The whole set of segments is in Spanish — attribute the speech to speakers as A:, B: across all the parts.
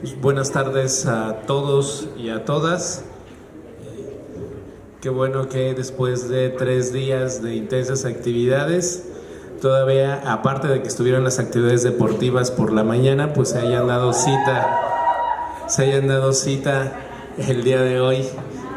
A: Pues buenas tardes a todos y a todas. Qué bueno que después de 3 días de intensas actividades, todavía, aparte de que estuvieron las actividades deportivas por la mañana, pues se hayan dado cita el día de hoy,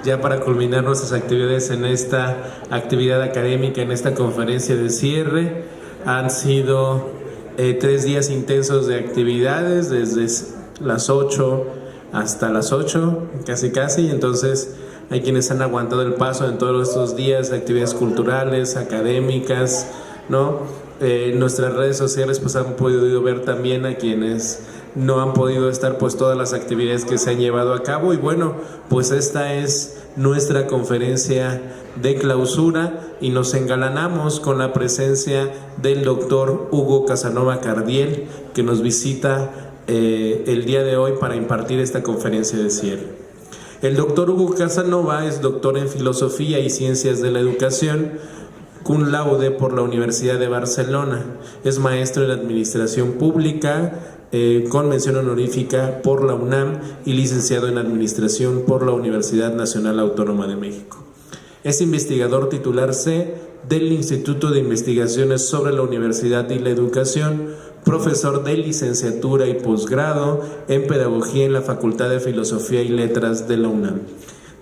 A: ya para culminar nuestras actividades en esta actividad académica, en esta conferencia de cierre. Han sido 3 días intensos de actividades, desde las 8 hasta las 8, casi, entonces hay quienes han aguantado el paso en todos estos días de actividades culturales, académicas, ¿no? En nuestras redes sociales pues han podido ver también a quienes no han podido estar pues todas las actividades que se han llevado a cabo, y bueno, pues esta es nuestra conferencia de clausura y nos engalanamos con la presencia del doctor Hugo Casanova Cardiel, que nos visita el día de hoy para impartir esta conferencia de cierre. El doctor Hugo Casanova es doctor en Filosofía y Ciencias de la Educación, cum laude por la Universidad de Barcelona. Es maestro en Administración Pública, con mención honorífica por la UNAM, y licenciado en Administración por la Universidad Nacional Autónoma de México. Es investigador titular C del Instituto de Investigaciones sobre la Universidad y la Educación, profesor de licenciatura y posgrado en Pedagogía en la Facultad de Filosofía y Letras de la UNAM.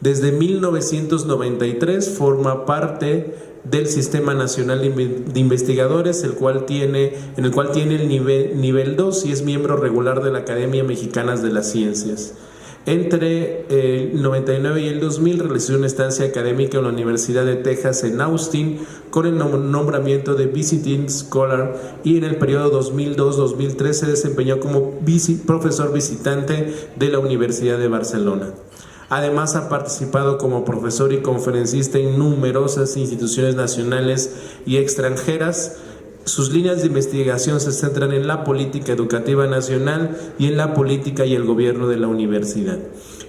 A: Desde 1993 forma parte del Sistema Nacional de Investigadores, en el cual tiene el nivel 2 y es miembro regular de la Academia Mexicana de las Ciencias. Entre el 99 y el 2000 realizó una estancia académica en la Universidad de Texas en Austin con el nombramiento de Visiting Scholar, y en el periodo 2002-2003 se desempeñó como profesor visitante de la Universidad de Barcelona. Además, ha participado como profesor y conferencista en numerosas instituciones nacionales y extranjeras. Sus líneas de investigación se centran en la política educativa nacional y en la política y el gobierno de la universidad.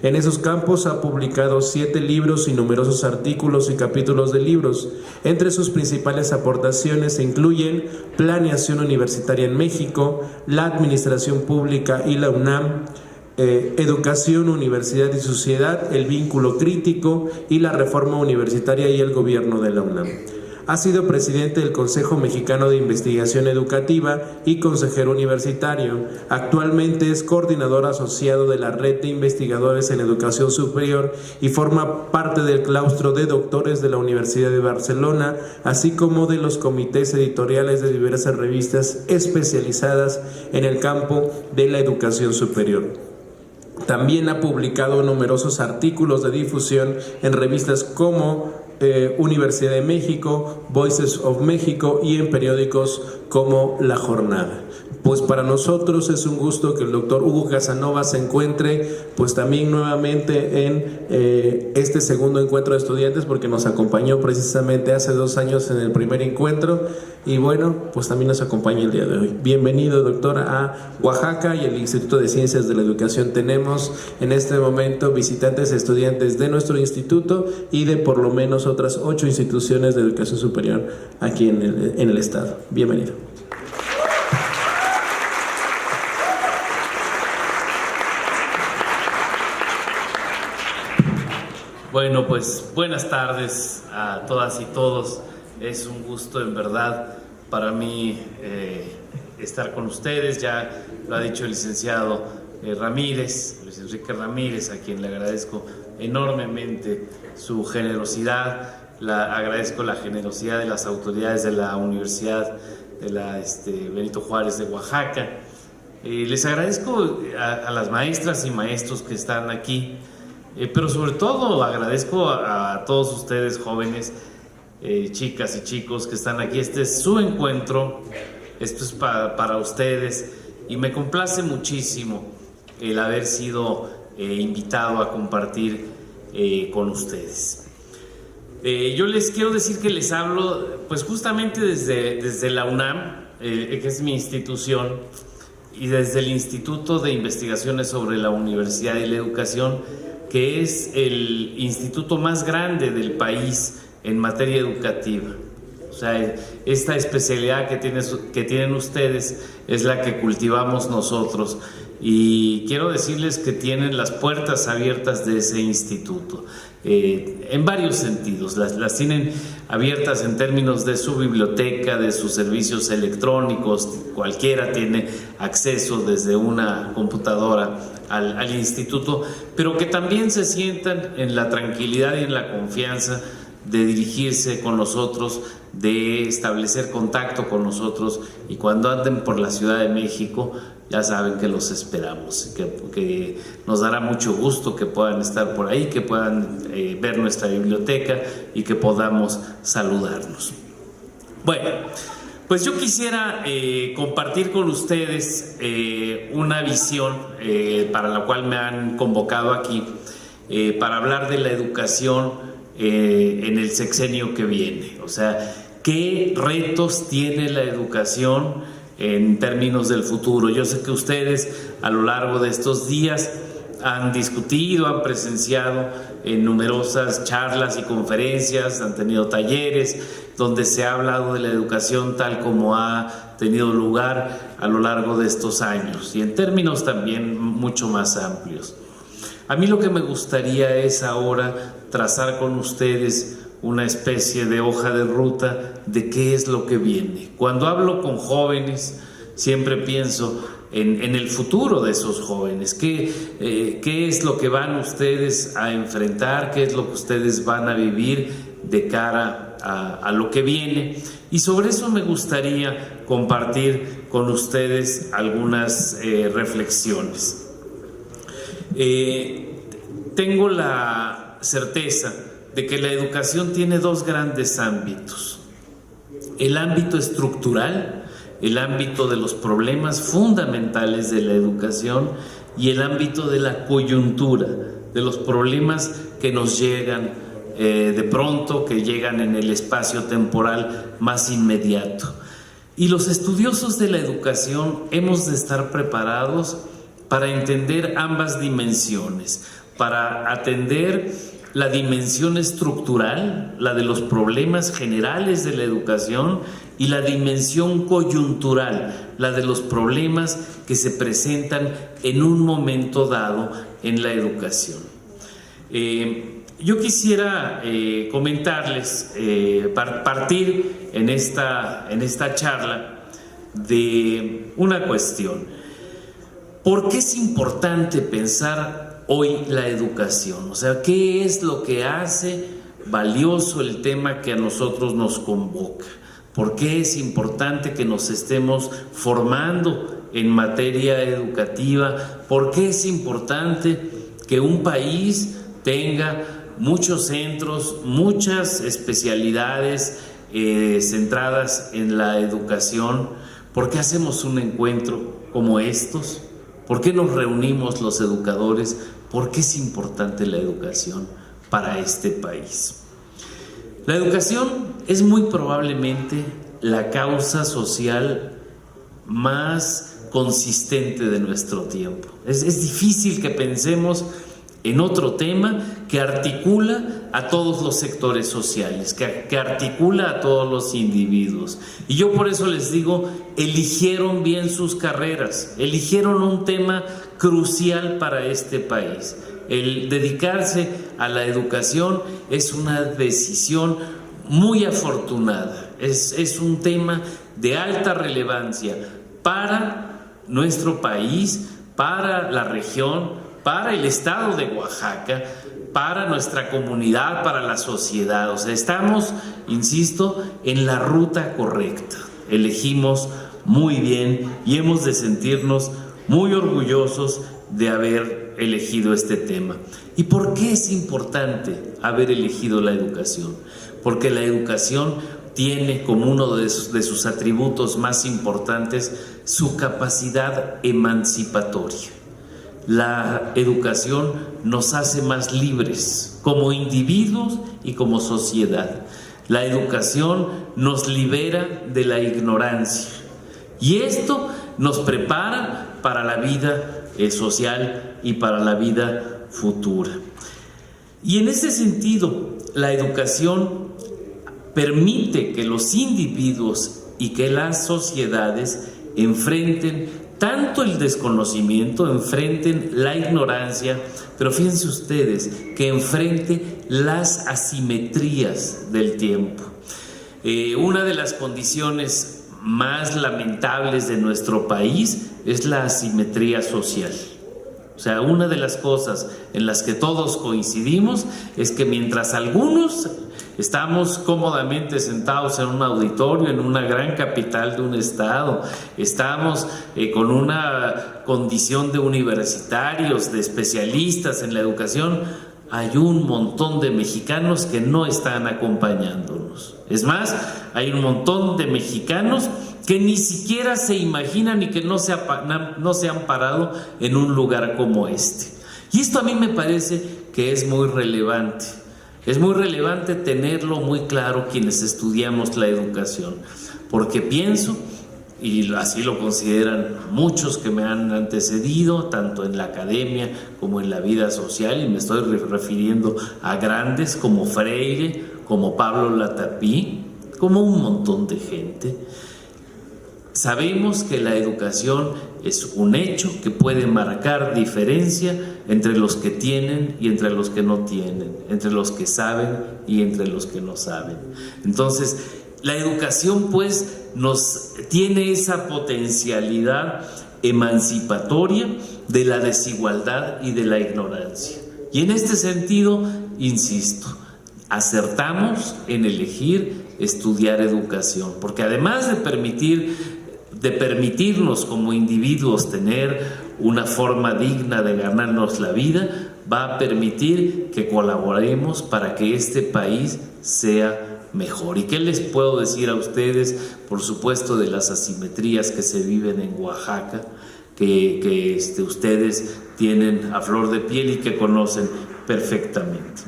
A: En esos campos ha publicado 7 libros y numerosos artículos y capítulos de libros. Entre sus principales aportaciones se incluyen Planeación Universitaria en México, La Administración Pública y la UNAM, Educación, Universidad y Sociedad, El Vínculo Crítico y la Reforma Universitaria y el Gobierno de la UNAM. Ha sido presidente del Consejo Mexicano de Investigación Educativa y consejero universitario. Actualmente es coordinador asociado de la Red de Investigadores en Educación Superior y forma parte del claustro de doctores de la Universidad de Barcelona, así como de los comités editoriales de diversas revistas especializadas en el campo de la educación superior. También ha publicado numerosos artículos de difusión en revistas como Universidad de México, Voices of México, y en periódicos como La Jornada. Pues para nosotros es un gusto que el doctor Hugo Casanova se encuentre pues también nuevamente en este segundo encuentro de estudiantes, porque nos acompañó precisamente hace 2 años en el primer encuentro, y bueno, pues también nos acompaña el día de hoy. Bienvenido, doctor, a Oaxaca y el Instituto de Ciencias de la Educación. Tenemos en este momento visitantes estudiantes de nuestro instituto y de por lo menos otras 8 instituciones de educación superior aquí en el estado. Bienvenido.
B: Bueno, pues buenas tardes a todas y todos. Es un gusto en verdad para mí estar con ustedes. Ya lo ha dicho el licenciado Ramírez, Luis Enrique Ramírez, a quien le agradezco enormemente su generosidad. Agradezco la generosidad de las autoridades de la Universidad de la Benito Juárez de Oaxaca. Les agradezco a las maestras y maestros que están aquí. Pero sobre todo agradezco a todos ustedes jóvenes, chicas y chicos que están aquí. Este es su encuentro, esto es para ustedes, y me complace muchísimo el haber sido invitado a compartir con ustedes. Yo les quiero decir que les hablo pues justamente desde la UNAM, que es mi institución, y desde el Instituto de Investigaciones sobre la Universidad y la Educación, que es el instituto más grande del país en materia educativa. O sea, esta especialidad que tienen ustedes es la que cultivamos nosotros. Y quiero decirles que tienen las puertas abiertas de ese instituto, en varios sentidos. Las tienen abiertas en términos de su biblioteca, de sus servicios electrónicos. Cualquiera tiene acceso desde una computadora al instituto, pero que también se sientan en la tranquilidad y en la confianza de dirigirse con nosotros, de establecer contacto con nosotros, y cuando anden por la Ciudad de México ya saben que los esperamos, que nos dará mucho gusto que puedan estar por ahí, que puedan ver nuestra biblioteca y que podamos saludarnos. Bueno, pues yo quisiera compartir con ustedes una visión para la cual me han convocado aquí, para hablar de la educación en el sexenio que viene. O sea, ¿qué retos tiene la educación en términos del futuro? Yo sé que ustedes a lo largo de estos días han discutido, han presenciado en numerosas charlas y conferencias, han tenido talleres donde se ha hablado de la educación tal como ha tenido lugar a lo largo de estos años, y en términos también mucho más amplios. A mí lo que me gustaría es ahora trazar con ustedes una especie de hoja de ruta de qué es lo que viene. Cuando hablo con jóvenes, siempre pienso en el futuro de esos jóvenes. ¿Qué es lo que van ustedes a enfrentar? ¿Qué es lo que ustedes van a vivir de cara a lo que viene? Y sobre eso me gustaría compartir con ustedes algunas reflexiones. Tengo la certeza de que la educación tiene dos grandes ámbitos: el ámbito estructural, el ámbito de los problemas fundamentales de la educación, y el ámbito de la coyuntura, de los problemas que nos llegan de pronto, que llegan en el espacio temporal más inmediato. Y los estudiosos de la educación hemos de estar preparados para entender ambas dimensiones, para atender la dimensión estructural, la de los problemas generales de la educación, y la dimensión coyuntural, la de los problemas que se presentan en un momento dado en la educación. Yo quisiera comentarles, partir en esta charla de una cuestión. ¿Por qué es importante pensar hoy la educación? O sea, ¿qué es lo que hace valioso el tema que a nosotros nos convoca? ¿Por qué es importante que nos estemos formando en materia educativa? ¿Por qué es importante que un país tenga muchos centros, muchas especialidades centradas en la educación? ¿Por qué hacemos un encuentro como estos? ¿Por qué nos reunimos los educadores? ¿Por qué es importante la educación para este país? La educación es muy probablemente la causa social más consistente de nuestro tiempo. Es difícil que pensemos en otro tema que articula a todos los sectores sociales, que articula a todos los individuos. Y yo por eso les digo, eligieron bien sus carreras, eligieron un tema crucial para este país. El dedicarse a la educación es una decisión muy afortunada, es un tema de alta relevancia para nuestro país, para la región, para el estado de Oaxaca, para nuestra comunidad, para la sociedad. O sea, estamos, insisto, en la ruta correcta. Elegimos muy bien y hemos de sentirnos muy orgullosos de haber elegido este tema. ¿Y por qué es importante haber elegido la educación? Porque la educación tiene como uno de sus atributos más importantes su capacidad emancipatoria. La educación nos hace más libres como individuos y como sociedad. La educación nos libera de la ignorancia y esto nos prepara para la vida social y para la vida futura. Y en ese sentido, la educación permite que los individuos y que las sociedades enfrenten tanto el desconocimiento, enfrenten la ignorancia, pero fíjense ustedes que enfrente las asimetrías del tiempo. Una de las condiciones más lamentables de nuestro país es la asimetría social. O sea, una de las cosas en las que todos coincidimos es que mientras algunos estamos cómodamente sentados en un auditorio, en una gran capital de un estado, estamos con una condición de universitarios, de especialistas en la educación, hay un montón de mexicanos que no están acompañándonos. Es más, hay un montón de mexicanos que ni siquiera se imaginan y que no se han parado en un lugar como este. Y esto a mí me parece que es muy relevante. Es muy relevante tenerlo muy claro quienes estudiamos la educación, porque pienso, y así lo consideran muchos que me han antecedido, tanto en la academia como en la vida social, y me estoy refiriendo a grandes como Freire, como Pablo Latapí, como un montón de gente. Sabemos que la educación es un hecho que puede marcar diferencia entre los que tienen y entre los que no tienen, entre los que saben y entre los que no saben. Entonces, la educación pues nos tiene esa potencialidad emancipatoria de la desigualdad y de la ignorancia. Y en este sentido, insisto, acertamos en elegir estudiar educación, porque además de permitirnos como individuos tener una forma digna de ganarnos la vida, va a permitir que colaboremos para que este país sea mejor. ¿Y qué les puedo decir a ustedes? Por supuesto, de las asimetrías que se viven en Oaxaca, que ustedes tienen a flor de piel y que conocen perfectamente.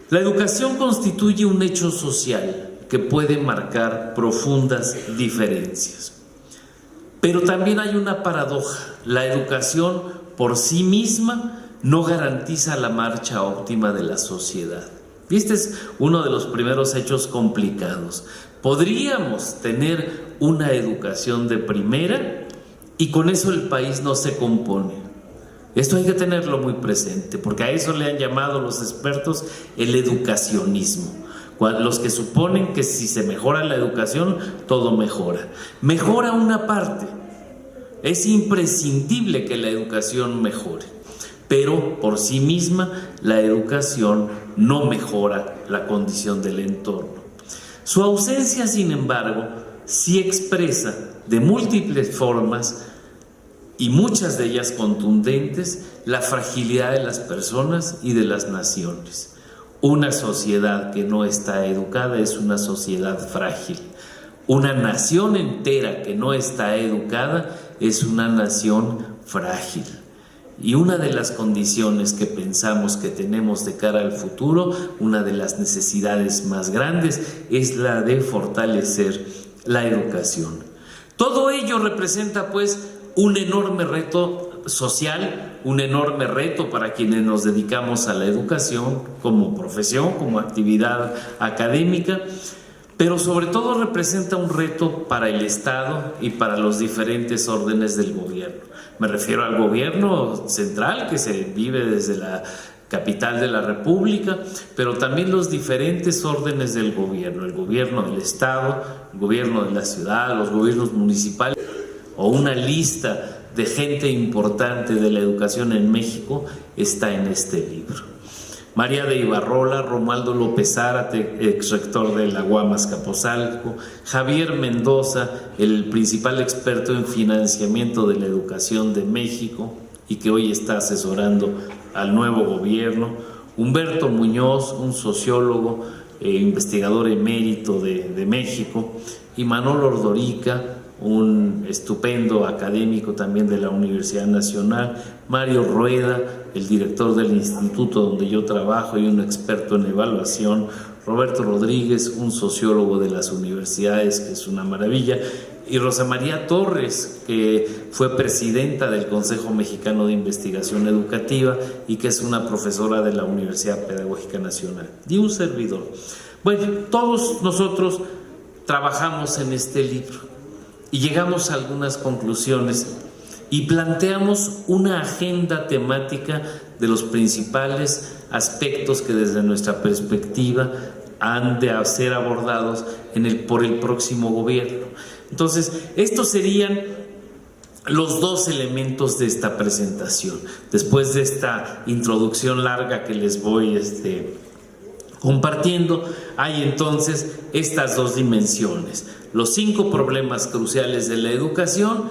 B: La educación constituye un hecho social que puede marcar profundas diferencias. Pero también hay una paradoja. La educación por sí misma no garantiza la marcha óptima de la sociedad. Y este es uno de los primeros hechos complicados. Podríamos tener una educación de primera y con eso el país no se compone. Esto hay que tenerlo muy presente, porque a eso le han llamado los expertos el educacionismo. Los que suponen que si se mejora la educación, todo mejora. Mejora una parte. Es imprescindible que la educación mejore, pero por sí misma la educación no mejora la condición del entorno. Su ausencia, sin embargo, sí expresa de múltiples formas y muchas de ellas contundentes la fragilidad de las personas y de las naciones. Una sociedad que no está educada es una sociedad frágil. Una nación entera que no está educada es una nación frágil. Y una de las condiciones que pensamos que tenemos de cara al futuro, una de las necesidades más grandes, es la de fortalecer la educación. Todo ello representa pues un enorme reto social, un enorme reto para quienes nos dedicamos a la educación como profesión, como actividad académica, pero sobre todo representa un reto para el Estado y para los diferentes órdenes del gobierno. Me refiero al gobierno central que se vive desde la capital de la República, pero también los diferentes órdenes del gobierno, el gobierno del Estado, el gobierno de la ciudad, los gobiernos municipales, o una lista de gente importante de la educación en México está en este libro. María de Ibarrola, Romualdo López Zárate, ex rector de la UAM Azcapotzalco, Javier Mendoza, el principal experto en financiamiento de la educación de México y que hoy está asesorando al nuevo gobierno, Humberto Muñoz, un sociólogo, investigador emérito de México, y Manolo Ordorica, un estupendo académico también de la Universidad Nacional, Mario Rueda, el director del instituto donde yo trabajo y un experto en evaluación, Roberto Rodríguez, un sociólogo de las universidades, que es una maravilla, y Rosa María Torres, que fue presidenta del Consejo Mexicano de Investigación Educativa y que es una profesora de la Universidad Pedagógica Nacional, y un servidor. Bueno, todos nosotros trabajamos en este libro y llegamos a algunas conclusiones y planteamos una agenda temática de los principales aspectos que desde nuestra perspectiva han de ser abordados por el próximo gobierno. Entonces, estos serían los dos elementos de esta presentación. Después de esta introducción larga que les voy compartiendo, hay entonces estas dos dimensiones: los 5 problemas cruciales de la educación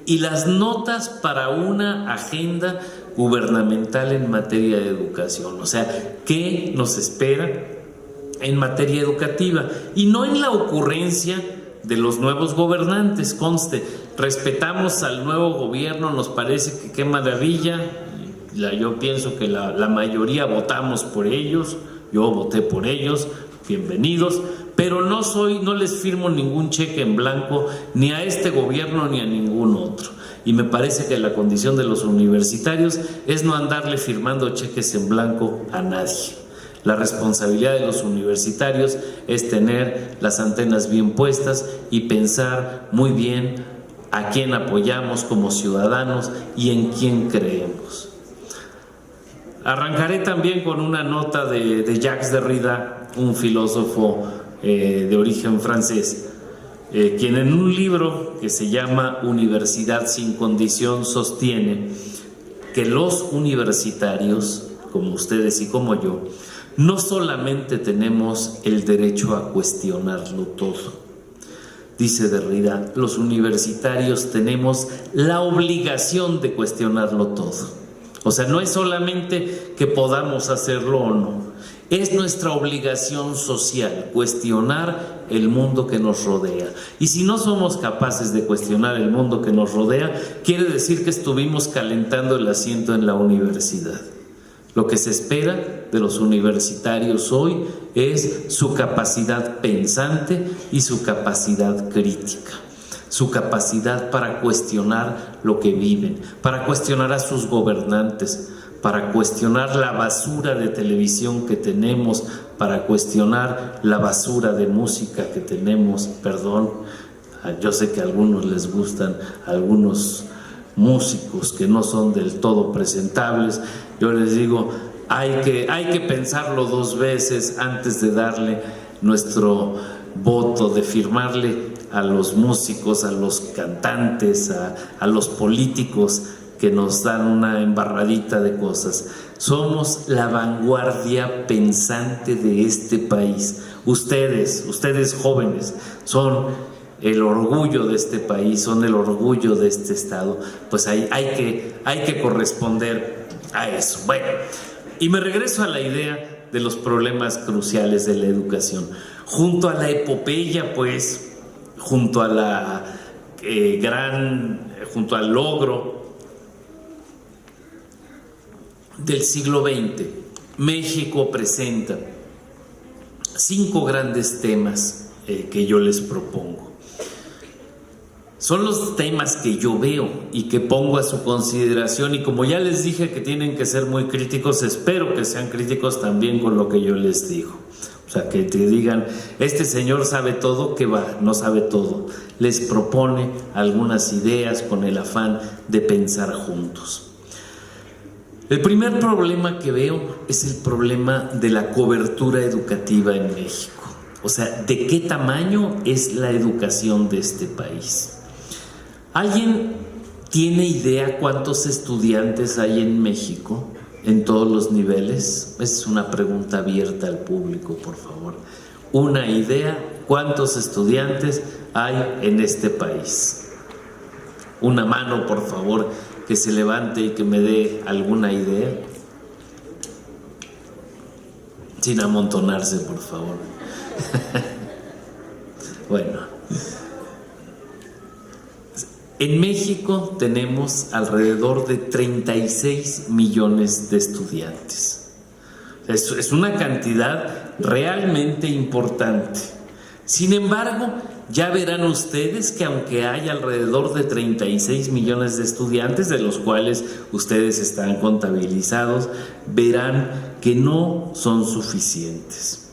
B: y las notas para una agenda gubernamental en materia de educación. O sea, ¿qué nos espera en materia educativa? Y no en la ocurrencia de los nuevos gobernantes, conste, respetamos al nuevo gobierno, nos parece que qué maravilla, yo pienso que la mayoría votamos por ellos, yo voté por ellos, bienvenidos, pero no les firmo ningún cheque en blanco ni a este gobierno ni a ningún otro. Y me parece que la condición de los universitarios es no andarle firmando cheques en blanco a nadie. La responsabilidad de los universitarios es tener las antenas bien puestas y pensar muy bien a quién apoyamos como ciudadanos y en quién creemos. Arrancaré también con una nota de Jacques Derrida, un filósofo de origen francés, quien en un libro que se llama Universidad sin condición sostiene que los universitarios, como ustedes y como yo, no solamente tenemos el derecho a cuestionarlo todo. Dice Derrida, los universitarios tenemos la obligación de cuestionarlo todo. O sea, no es solamente que podamos hacerlo o no, es nuestra obligación social cuestionar el mundo que nos rodea. Y si no somos capaces de cuestionar el mundo que nos rodea, quiere decir que estuvimos calentando el asiento en la universidad. Lo que se espera de los universitarios hoy es su capacidad pensante y su capacidad crítica, su capacidad para cuestionar lo que viven, para cuestionar a sus gobernantes, para cuestionar la basura de televisión que tenemos, para cuestionar la basura de música que tenemos. Perdón, yo sé que a algunos les gustan algunos músicos que no son del todo presentables. Yo les digo, hay que pensarlo 2 veces antes de darle nuestro voto, de firmarle a los músicos, a los cantantes, a los políticos que nos dan una embarradita de cosas. Somos la vanguardia pensante de este país. Ustedes jóvenes, son el orgullo de este país, son el orgullo de este estado. Pues hay que corresponder a eso. Bueno, y me regreso a la idea de los problemas cruciales de la educación. Junto a la epopeya, pues, junto a junto al logro del siglo XX, México presenta 5 grandes temas que yo les propongo. Son los temas que yo veo y que pongo a su consideración, y como ya les dije que tienen que ser muy críticos, espero que sean críticos también con lo que yo les digo. O sea, que te digan, este señor sabe todo, que va, no sabe todo. Les propone algunas ideas con el afán de pensar juntos. El primer problema que veo es el problema de la cobertura educativa en México. O sea, ¿de qué tamaño es la educación de este país? ¿Alguien tiene idea cuántos estudiantes hay en México en todos los niveles? Es una pregunta abierta al público, por favor. Una idea, ¿cuántos estudiantes hay en este país? Una mano, por favor, que se levante y que me dé alguna idea. Sin amontonarse, por favor. Bueno. En México tenemos alrededor de 36 millones de estudiantes. Es una cantidad realmente importante. Sin embargo, ya verán ustedes que aunque hay alrededor de 36 millones de estudiantes, de los cuales ustedes están contabilizados, verán que no son suficientes.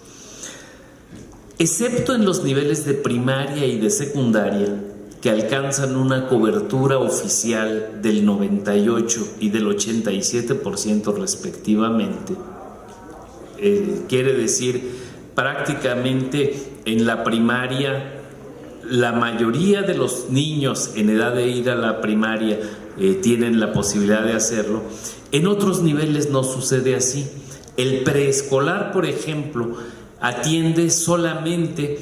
B: excepto en los niveles de primaria y de secundaria, que alcanzan una cobertura oficial del 98 y del 87% respectivamente. Quiere decir, prácticamente en la primaria, la mayoría de los niños en edad de ir a la primaria tienen la posibilidad de hacerlo. En otros niveles no sucede así. El preescolar, por ejemplo, atiende solamente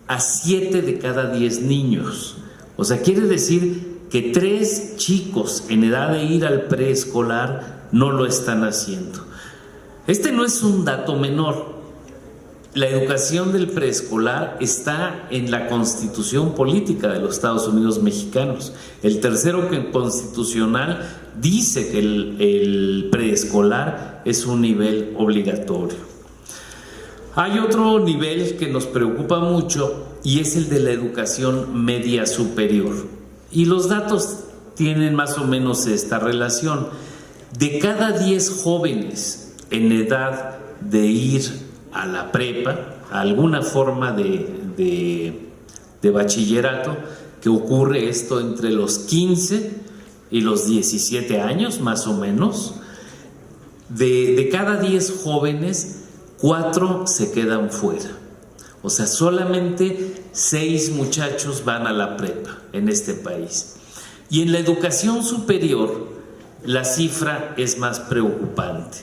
B: a 7 de cada 10 niños. O sea, quiere decir que 3 chicos en edad de ir al preescolar no lo están haciendo. Este no es un dato menor. La educación del preescolar está en la Constitución Política de los Estados Unidos Mexicanos. El tercero constitucional dice que el preescolar es un nivel obligatorio. Hay otro nivel que nos preocupa mucho y es el de la educación media superior. Y los datos tienen más o menos esta relación. De cada 10 jóvenes en edad de ir a la prepa, a alguna forma de bachillerato, que ocurre esto entre los 15 y los 17 años más o menos, de cada 10 jóvenes, 4 se quedan fuera. O sea, solamente 6 muchachos van a la prepa en este país. Y en la educación superior, la cifra es más preocupante.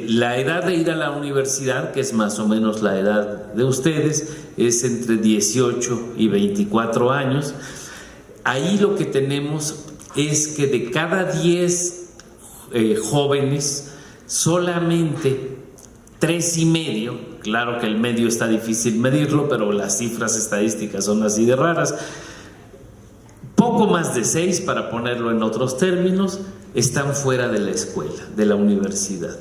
B: La edad de ir a la universidad, que es más o menos la edad de ustedes, es entre 18 y 24 años. Ahí lo que tenemos es que de cada 10 jóvenes, solamente 3,5, claro que el medio está difícil medirlo, pero las cifras estadísticas son así de raras, poco más de 6, para ponerlo en otros términos, están fuera de la escuela, de la universidad.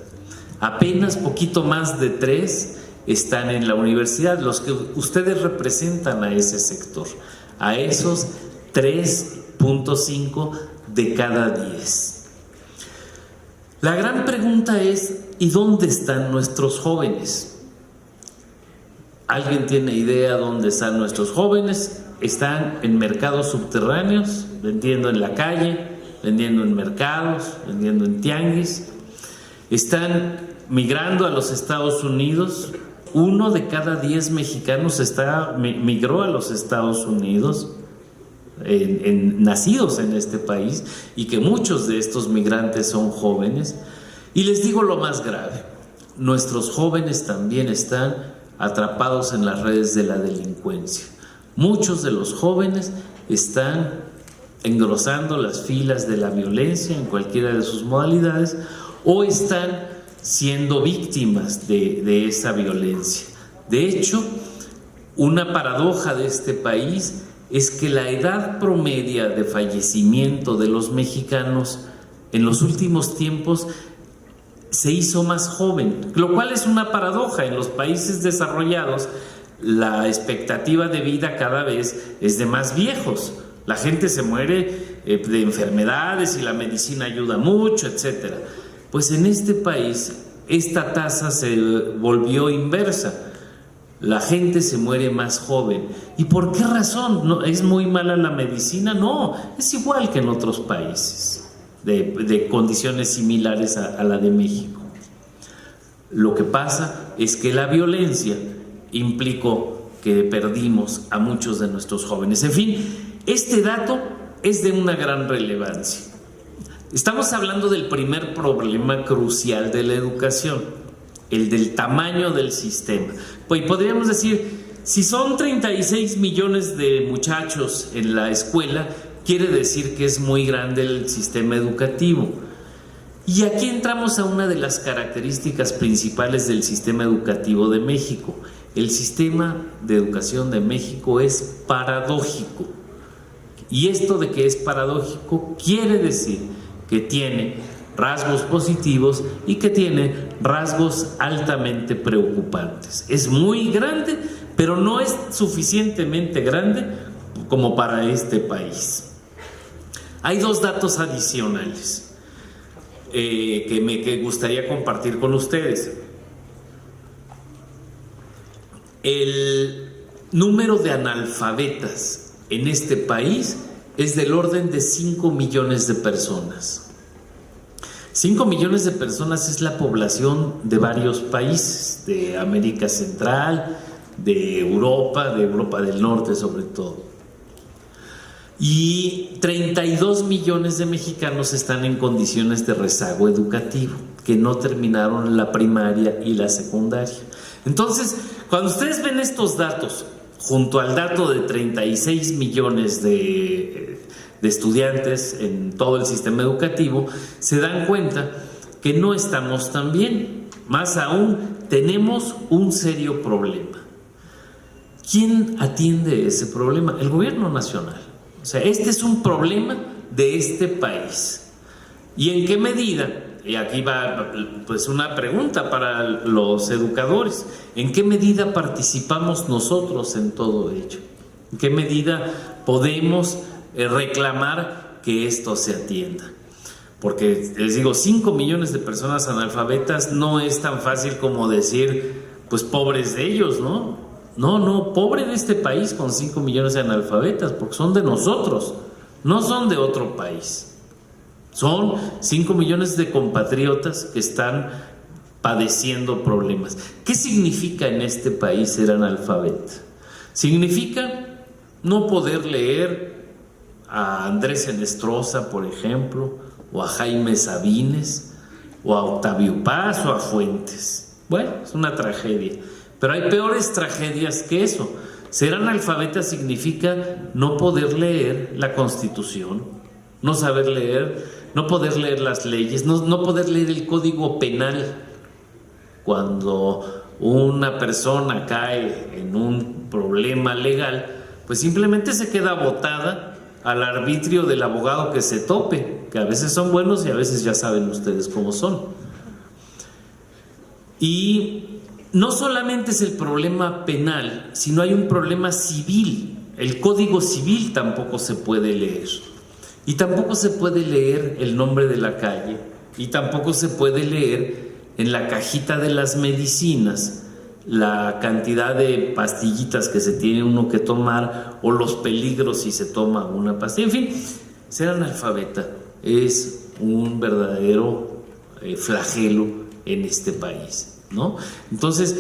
B: Apenas poquito más de 3 están en la universidad, los que ustedes representan a ese sector, a esos 3.5 de cada 10. La gran pregunta es, ¿y dónde están nuestros jóvenes? ¿Alguien tiene idea dónde están nuestros jóvenes? Están en mercados subterráneos, vendiendo en la calle, vendiendo en mercados, vendiendo en tianguis. Están migrando a los Estados Unidos. 1 de cada 10 mexicanos migró a los Estados Unidos, nacidos en este país, y que muchos de estos migrantes son jóvenes. Y les digo lo más grave: nuestros jóvenes también están atrapados en las redes de la delincuencia. Muchos de los jóvenes están engrosando las filas de la violencia en cualquiera de sus modalidades, o están siendo víctimas de esa violencia. De hecho, una paradoja de este país es que la edad promedia de fallecimiento de los mexicanos en los últimos tiempos se hizo más joven, lo cual es una paradoja. En los países desarrollados, la expectativa de vida cada vez es de más viejos. La gente se muere de enfermedades y la medicina ayuda mucho, etc. Pues en este país esta tasa se volvió inversa. La gente se muere más joven. ¿Y por qué razón? ¿No es muy mala la medicina? No, es igual que en otros países de condiciones similares a la de México. Lo que pasa es que la violencia implicó que perdimos a muchos de nuestros jóvenes. En fin, este dato es de una gran relevancia. Estamos hablando del primer problema crucial de la educación, el del tamaño del sistema. Pues podríamos decir, si son 36 millones de muchachos en la escuela, quiere decir que es muy grande el sistema educativo. Y aquí entramos a una de las características principales del sistema educativo de México. El sistema de educación de México es paradójico. Y esto de que es paradójico quiere decir que tiene rasgos positivos y que tiene rasgos altamente preocupantes. Es muy grande, pero no es suficientemente grande como para este país. Hay 2 datos adicionales que gustaría compartir con ustedes. el número de analfabetas en este país es del orden de 5 millones de personas. 5 millones de personas es la población de varios países, de América Central, de Europa del Norte sobre todo. Y 32 millones de mexicanos están en condiciones de rezago educativo, que no terminaron la primaria y la secundaria. Entonces, cuando ustedes ven estos datos, junto al dato de 36 millones de estudiantes en todo el sistema educativo, se dan cuenta que no estamos tan bien. Más aún, tenemos un serio problema. ¿Quién atiende ese problema? El gobierno nacional. O sea, este es un problema de este país. ¿Y en qué medida? Y aquí va pues una pregunta para los educadores. ¿En qué medida participamos nosotros en todo ello? ¿En qué medida podemos reclamar que esto se atienda? Porque les digo, 5 millones de personas analfabetas no es tan fácil como decir, pues pobres de ellos, ¿no? No, pobre de este país con 5 millones de analfabetas, porque son de nosotros, no son de otro país. Son 5 millones de compatriotas que están padeciendo problemas. ¿Qué significa en este país ser analfabeta? Significa no poder leer a Andrés Enestrosa, por ejemplo, o a Jaime Sabines, o a Octavio Paz, o a Fuentes. Bueno, es una tragedia. Pero hay peores tragedias que eso. Ser analfabeta significa no poder leer la Constitución, no saber leer, no poder leer las leyes, no poder leer el Código Penal. Cuando una persona cae en un problema legal, pues simplemente se queda botada al arbitrio del abogado que se tope, que a veces son buenos y a veces ya saben ustedes cómo son. Y no solamente es el problema penal, sino hay un problema civil. El Código Civil tampoco se puede leer. Y tampoco se puede leer el nombre de la calle. Y tampoco se puede leer en la cajita de las medicinas la cantidad de pastillitas que se tiene uno que tomar o los peligros si se toma una pastilla. En fin, ser analfabeta es un verdadero flagelo en este país, ¿no? Entonces,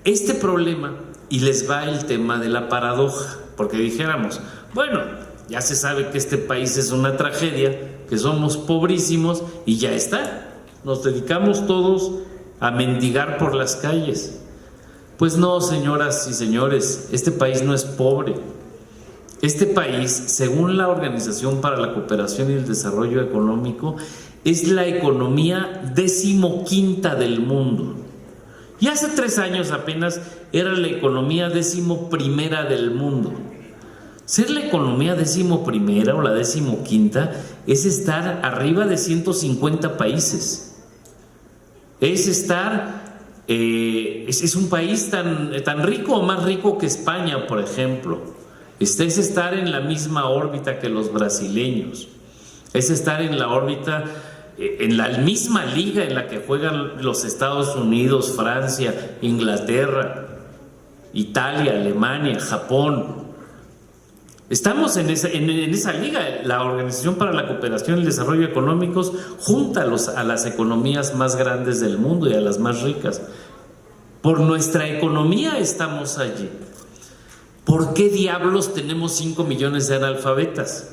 B: este problema, y les va el tema de la paradoja, porque dijéramos, bueno, ya se sabe que este país es una tragedia, que somos pobrísimos y ya está, nos dedicamos todos a mendigar por las calles. Pues no, señoras y señores, este país no es pobre. Este país, según la Organización para la Cooperación y el Desarrollo Económico, es la economía 15ª del mundo. Y hace 3 años apenas era la economía 11ª del mundo. Ser la economía 11ª o la 15ª es estar arriba de 150 países. Es estar, es un país tan rico o más rico que España, por ejemplo. Es estar en la misma órbita que los brasileños. Es estar en la órbita, en la misma liga en la que juegan los Estados Unidos, Francia, Inglaterra, Italia, Alemania, Japón. Estamos en esa liga. La Organización para la Cooperación y el Desarrollo Económicos junta a las economías más grandes del mundo y a las más ricas. Por nuestra economía estamos allí. ¿Por qué diablos tenemos 5 millones de analfabetas?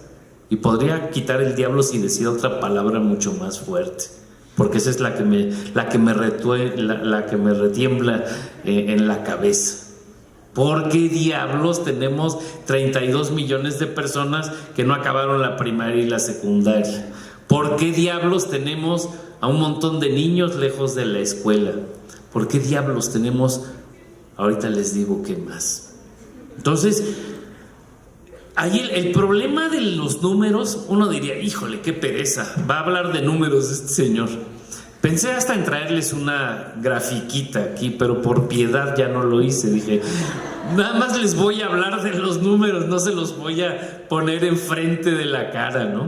B: Y podría quitar el diablo si decir otra palabra mucho más fuerte, porque esa es la que me retiembla en la cabeza. ¿Por qué diablos tenemos 32 millones de personas que no acabaron la primaria y la secundaria? ¿Por qué diablos tenemos a un montón de niños lejos de la escuela? ¿Por qué diablos tenemos, ahorita les digo qué más? Entonces, ahí el problema de los números, uno diría, híjole, qué pereza, va a hablar de números este señor. Pensé hasta en traerles una grafiquita aquí, pero por piedad ya no lo hice. Dije, nada más les voy a hablar de los números, no se los voy a poner enfrente de la cara, ¿no?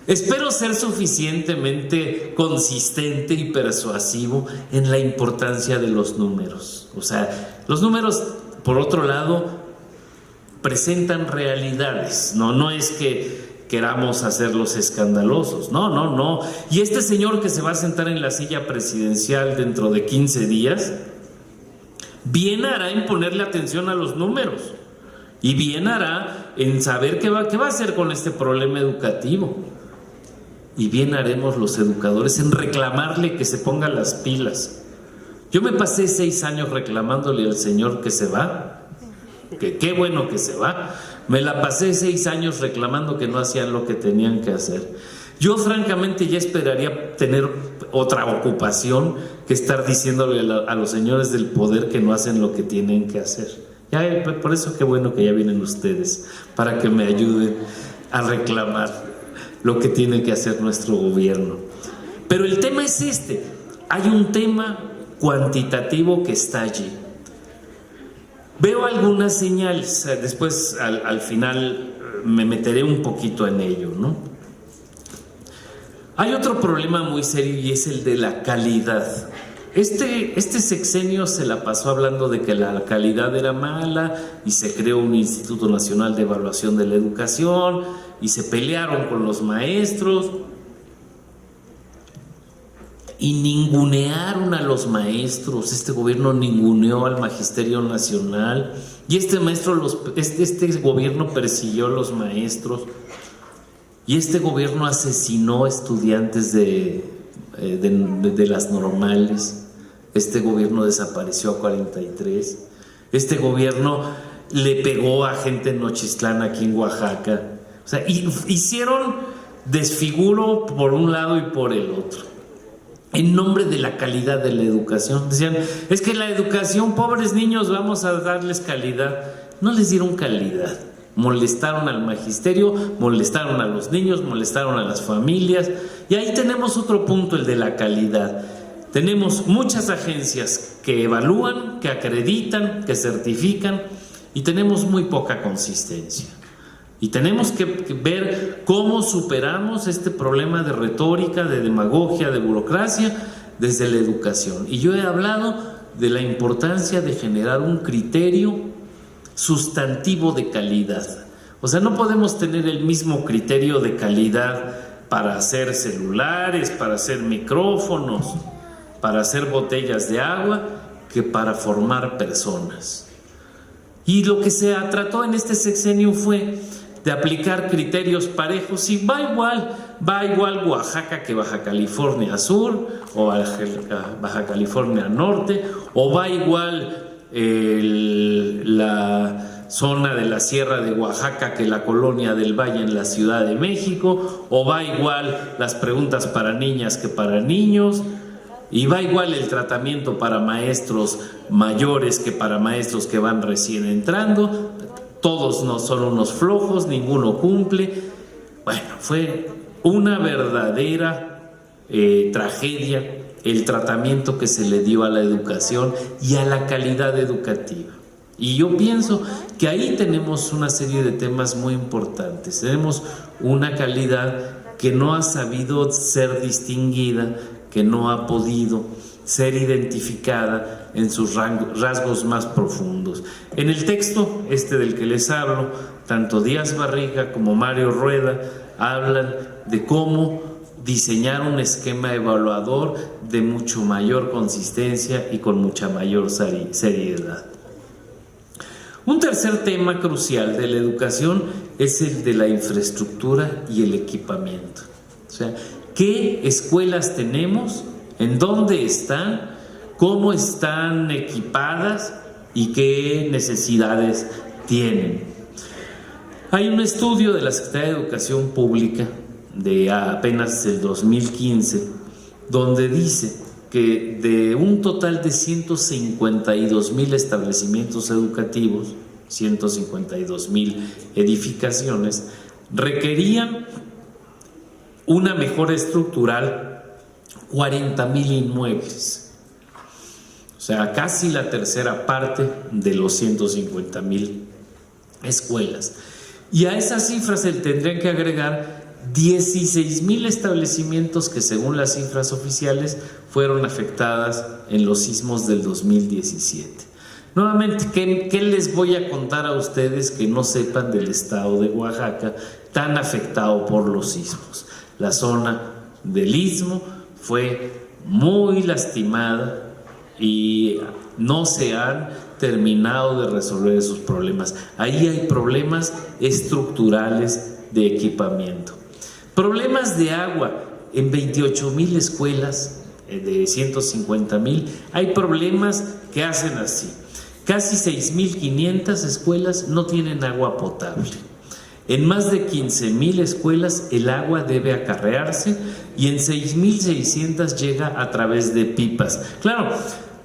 B: Espero ser suficientemente consistente y persuasivo en la importancia de los números. O sea, los números, por otro lado, presentan realidades. No es que queramos hacerlos escandalosos. No. Y este señor que se va a sentar en la silla presidencial dentro de 15 días, bien hará en ponerle atención a los números. Y bien hará en saber qué va a hacer con este problema educativo. Y bien haremos los educadores en reclamarle que se ponga las pilas. Yo me pasé 6 años reclamándole al señor que se va, que qué bueno que se va. Me la pasé 6 años reclamando que no hacían lo que tenían que hacer. Yo francamente ya esperaría tener otra ocupación que estar diciéndole a los señores del poder que no hacen lo que tienen que hacer. Ya, por eso qué bueno que ya vienen ustedes, para que me ayuden a reclamar lo que tiene que hacer nuestro gobierno. Pero el tema es este. Hay un tema cuantitativo que está allí. Veo algunas señales, después al final me meteré un poquito en ello, ¿no? Hay otro problema muy serio y es el de la calidad. Este sexenio se la pasó hablando de que la calidad era mala y se creó un Instituto Nacional de Evaluación de la Educación y se pelearon con los maestros y ningunearon a los maestros. Este gobierno ninguneó al Magisterio Nacional y este gobierno persiguió a los maestros y este gobierno asesinó estudiantes de las normales. Este gobierno desapareció a 43. Este gobierno le pegó a gente en Nochistlán, aquí en Oaxaca. O sea, hicieron desfiguro por un lado y por el otro, en nombre de la calidad de la educación. Decían, es que la educación, pobres niños, vamos a darles calidad. No les dieron calidad. Molestaron al magisterio, molestaron a los niños, molestaron a las familias. Y ahí tenemos otro punto, el de la calidad. Tenemos muchas agencias que evalúan, que acreditan, que certifican, y tenemos muy poca consistencia. Y tenemos que ver cómo superamos este problema de retórica, de demagogia, de burocracia desde la educación. Y yo he hablado de la importancia de generar un criterio sustantivo de calidad. O sea, no podemos tener el mismo criterio de calidad para hacer celulares, para hacer micrófonos, para hacer botellas de agua, que para formar personas. Y lo que se trató en este sexenio fue de aplicar criterios parejos, y va igual Oaxaca que Baja California Sur, o Baja California Norte, o va igual la zona de la Sierra de Oaxaca que la Colonia del Valle en la Ciudad de México, o va igual las preguntas para niñas que para niños, y va igual el tratamiento para maestros mayores que para maestros que van recién entrando. Todos no son unos flojos, ninguno cumple. Bueno, fue una verdadera tragedia el tratamiento que se le dio a la educación y a la calidad educativa. Y yo pienso que ahí tenemos una serie de temas muy importantes. Tenemos una calidad que no ha sabido ser distinguida, que no ha podido ser identificada en sus rasgos más profundos. En el texto del que les hablo, tanto Díaz Barriga como Mario Rueda hablan de cómo diseñar un esquema evaluador de mucho mayor consistencia y con mucha mayor seriedad. Un tercer tema crucial de la educación es el de la infraestructura y el equipamiento. O sea, ¿qué escuelas tenemos? ¿En dónde están? ¿Cómo están equipadas? ¿Y qué necesidades tienen? Hay un estudio de la Secretaría de Educación Pública de apenas el 2015, donde dice que de un total de 152,000 establecimientos educativos, 152,000 edificaciones, requerían una mejora estructural 40,000 inmuebles. O sea, casi la tercera parte de los 150,000 escuelas. Y a esas cifras se tendrían que agregar 16,000 establecimientos que, según las cifras oficiales, fueron afectadas en los sismos del 2017. Nuevamente, ¿qué les voy a contar a ustedes que no sepan del estado de Oaxaca, tan afectado por los sismos? La zona del Istmo fue muy lastimada y no se han terminado de resolver esos problemas. Ahí hay problemas estructurales de equipamiento. Problemas de agua en 28,000 escuelas de 150,000. Hay problemas que hacen así. Casi 6,500 escuelas no tienen agua potable. En más de 15,000 escuelas el agua debe acarrearse y en 6,600 llega a través de pipas. Claro,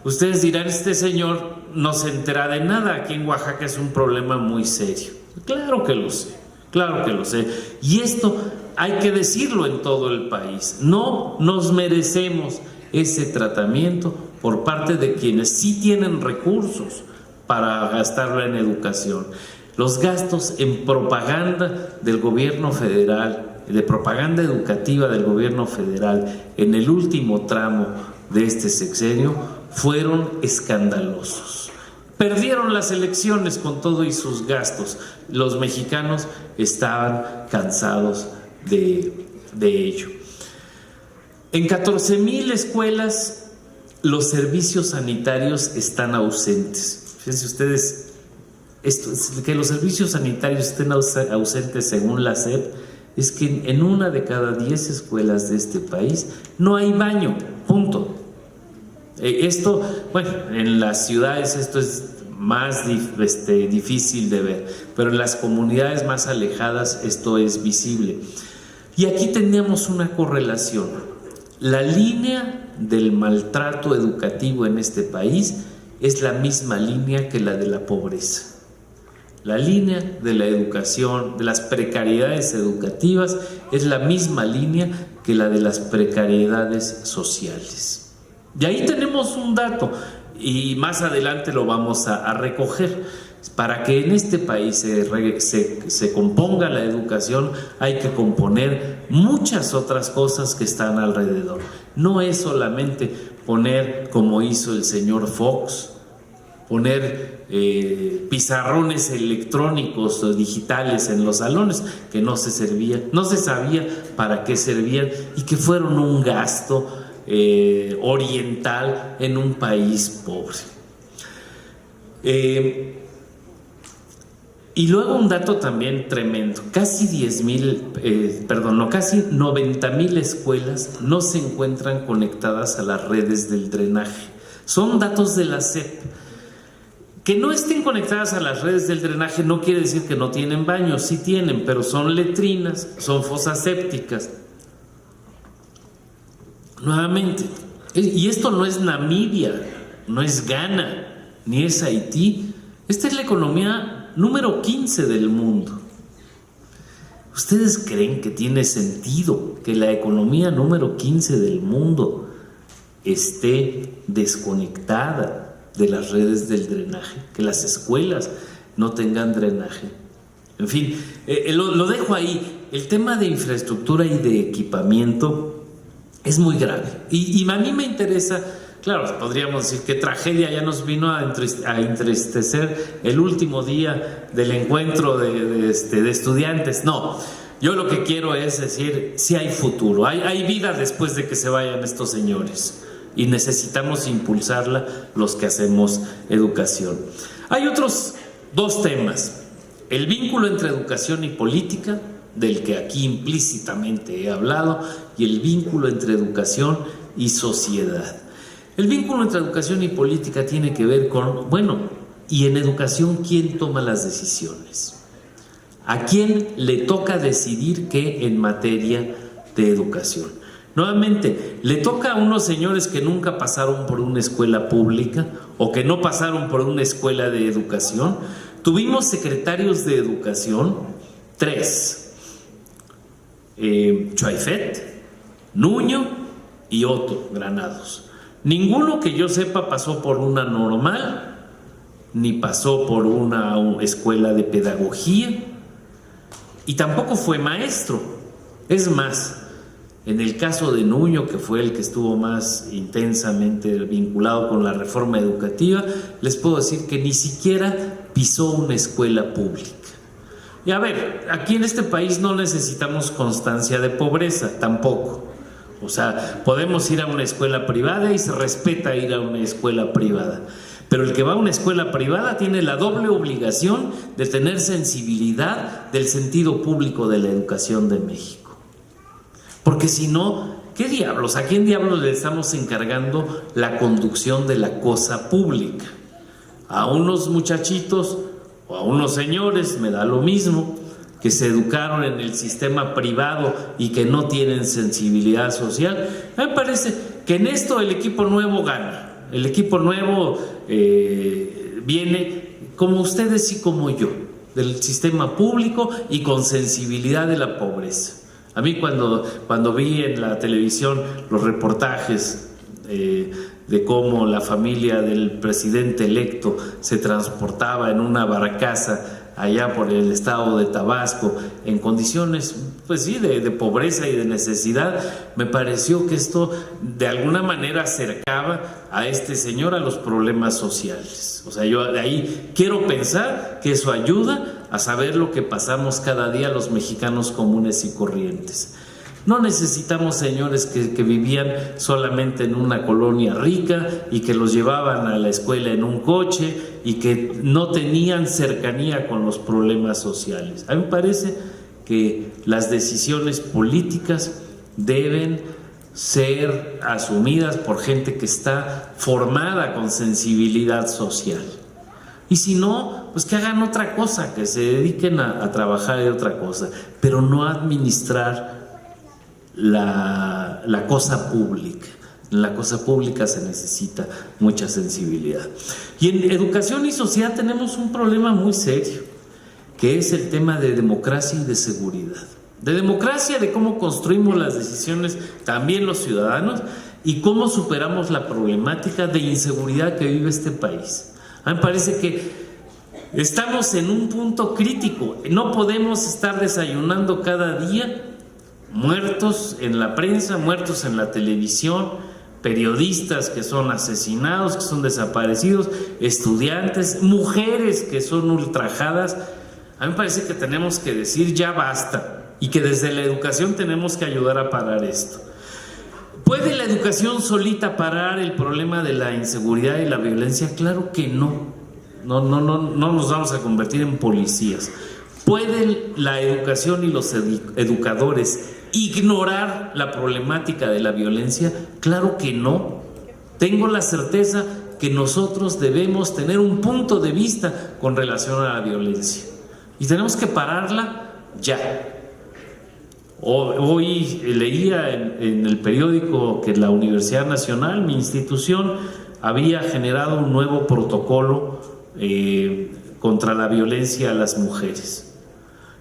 B: ustedes dirán, este señor no se entera de nada. Aquí en Oaxaca es un problema muy serio. Claro que lo sé, claro que lo sé. Y esto hay que decirlo en todo el país. No nos merecemos ese tratamiento por parte de quienes sí tienen recursos para gastarlo en educación. Los gastos en propaganda del gobierno federal, de propaganda educativa del gobierno federal en el último tramo de este sexenio fueron escandalosos. Perdieron las elecciones con todo y sus gastos. Los mexicanos estaban cansados de ello. En 14,000 escuelas los servicios sanitarios están ausentes. Fíjense ustedes, que los servicios sanitarios estén ausentes según la SEP, es que en una de cada 10 escuelas de este país no hay baño, punto. Esto, bueno, en las ciudades esto es más difícil de ver, pero en las comunidades más alejadas esto es visible. Y aquí tenemos una correlación. La línea del maltrato educativo en este país es la misma línea que la de la pobreza. La línea de la educación, de las precariedades educativas, es la misma línea que la de las precariedades sociales. Y ahí tenemos un dato, y más adelante lo vamos a recoger. Para que en este país se componga la educación, hay que componer muchas otras cosas que están alrededor. No es solamente poner, como hizo el señor Fox, poner pizarrones electrónicos o digitales en los salones, que no se sabía para qué servían y que fueron un gasto oriental en un país pobre. Y luego un dato también tremendo, casi 90,000 escuelas no se encuentran conectadas a las redes del drenaje. Son datos de la SEP. Que no estén conectadas a las redes del drenaje no quiere decir que no tienen baños, sí tienen, pero son letrinas, son fosas sépticas. Nuevamente, y esto no es Namibia, no es Ghana, ni es Haití. Esta es la economía número 15 del mundo. ¿Ustedes creen que tiene sentido que la economía número 15 del mundo esté desconectada de las redes del drenaje? Que las escuelas no tengan drenaje. En fin, lo dejo ahí. El tema de infraestructura y de equipamiento es muy grave. Y a mí me interesa. Claro, podríamos decir que tragedia, ya nos vino a entristecer el último día del encuentro de estudiantes. No, yo lo que quiero es decir, si hay futuro, hay vida después de que se vayan estos señores y necesitamos impulsarla los que hacemos educación. Hay otros dos temas: el vínculo entre educación y política, del que aquí implícitamente he hablado, y el vínculo entre educación y sociedad. El vínculo entre educación y política tiene que ver con, y en educación, ¿quién toma las decisiones? ¿A quién le toca decidir qué en materia de educación? Nuevamente, le toca a unos señores que nunca pasaron por una escuela pública o que no pasaron por una escuela de educación. Tuvimos secretarios de educación, 3, Choaifet, Nuño y Otto Granados. Ninguno que yo sepa pasó por una normal, ni pasó por una escuela de pedagogía, y tampoco fue maestro. Es más, en el caso de Nuño, que fue el que estuvo más intensamente vinculado con la reforma educativa, les puedo decir que ni siquiera pisó una escuela pública. Y a ver, aquí en este país no necesitamos constancia de pobreza, tampoco. O sea, podemos ir a una escuela privada y se respeta ir a una escuela privada. Pero el que va a una escuela privada tiene la doble obligación de tener sensibilidad del sentido público de la educación de México. Porque si no, ¿qué diablos? ¿A quién diablos le estamos encargando la conducción de la cosa pública? A unos muchachitos o a unos señores, me da lo mismo, que se educaron en el sistema privado y que no tienen sensibilidad social. Me parece que en esto el equipo nuevo gana. El equipo nuevo viene como ustedes y como yo, del sistema público y con sensibilidad de la pobreza. A mí cuando vi en la televisión los reportajes de cómo la familia del presidente electo se transportaba en una barcaza allá por el estado de Tabasco, en condiciones, pues sí, de pobreza y de necesidad, me pareció que esto de alguna manera acercaba a este señor a los problemas sociales. O sea, yo de ahí quiero pensar que eso ayuda a saber lo que pasamos cada día los mexicanos comunes y corrientes. No necesitamos señores que vivían solamente en una colonia rica y que los llevaban a la escuela en un coche y que no tenían cercanía con los problemas sociales. A mí me parece que las decisiones políticas deben ser asumidas por gente que está formada con sensibilidad social. Y si no, pues que hagan otra cosa, que se dediquen a trabajar de otra cosa, pero no a administrar la cosa pública. En la cosa pública se necesita mucha sensibilidad. Y en educación y sociedad tenemos un problema muy serio, que es el tema de democracia y de seguridad. De democracia, de cómo construimos las decisiones también los ciudadanos y cómo superamos la problemática de inseguridad que vive este país. A mí me parece que estamos en un punto crítico. No podemos estar desayunando cada día muertos en la prensa, muertos en la televisión, periodistas que son asesinados, que son desaparecidos, estudiantes, mujeres que son ultrajadas. A mí me parece que tenemos que decir ya basta y que desde la educación tenemos que ayudar a parar esto. ¿Puede la educación solita parar el problema de la inseguridad y la violencia? Claro que no. No nos vamos a convertir en policías. ¿Puede la educación y los educadores ignorar la problemática de la violencia? Claro que no. Tengo la certeza que nosotros debemos tener un punto de vista con relación a la violencia y tenemos que pararla ya. Hoy leía en el periódico que la Universidad Nacional, mi institución, había generado un nuevo protocolo contra la violencia a las mujeres.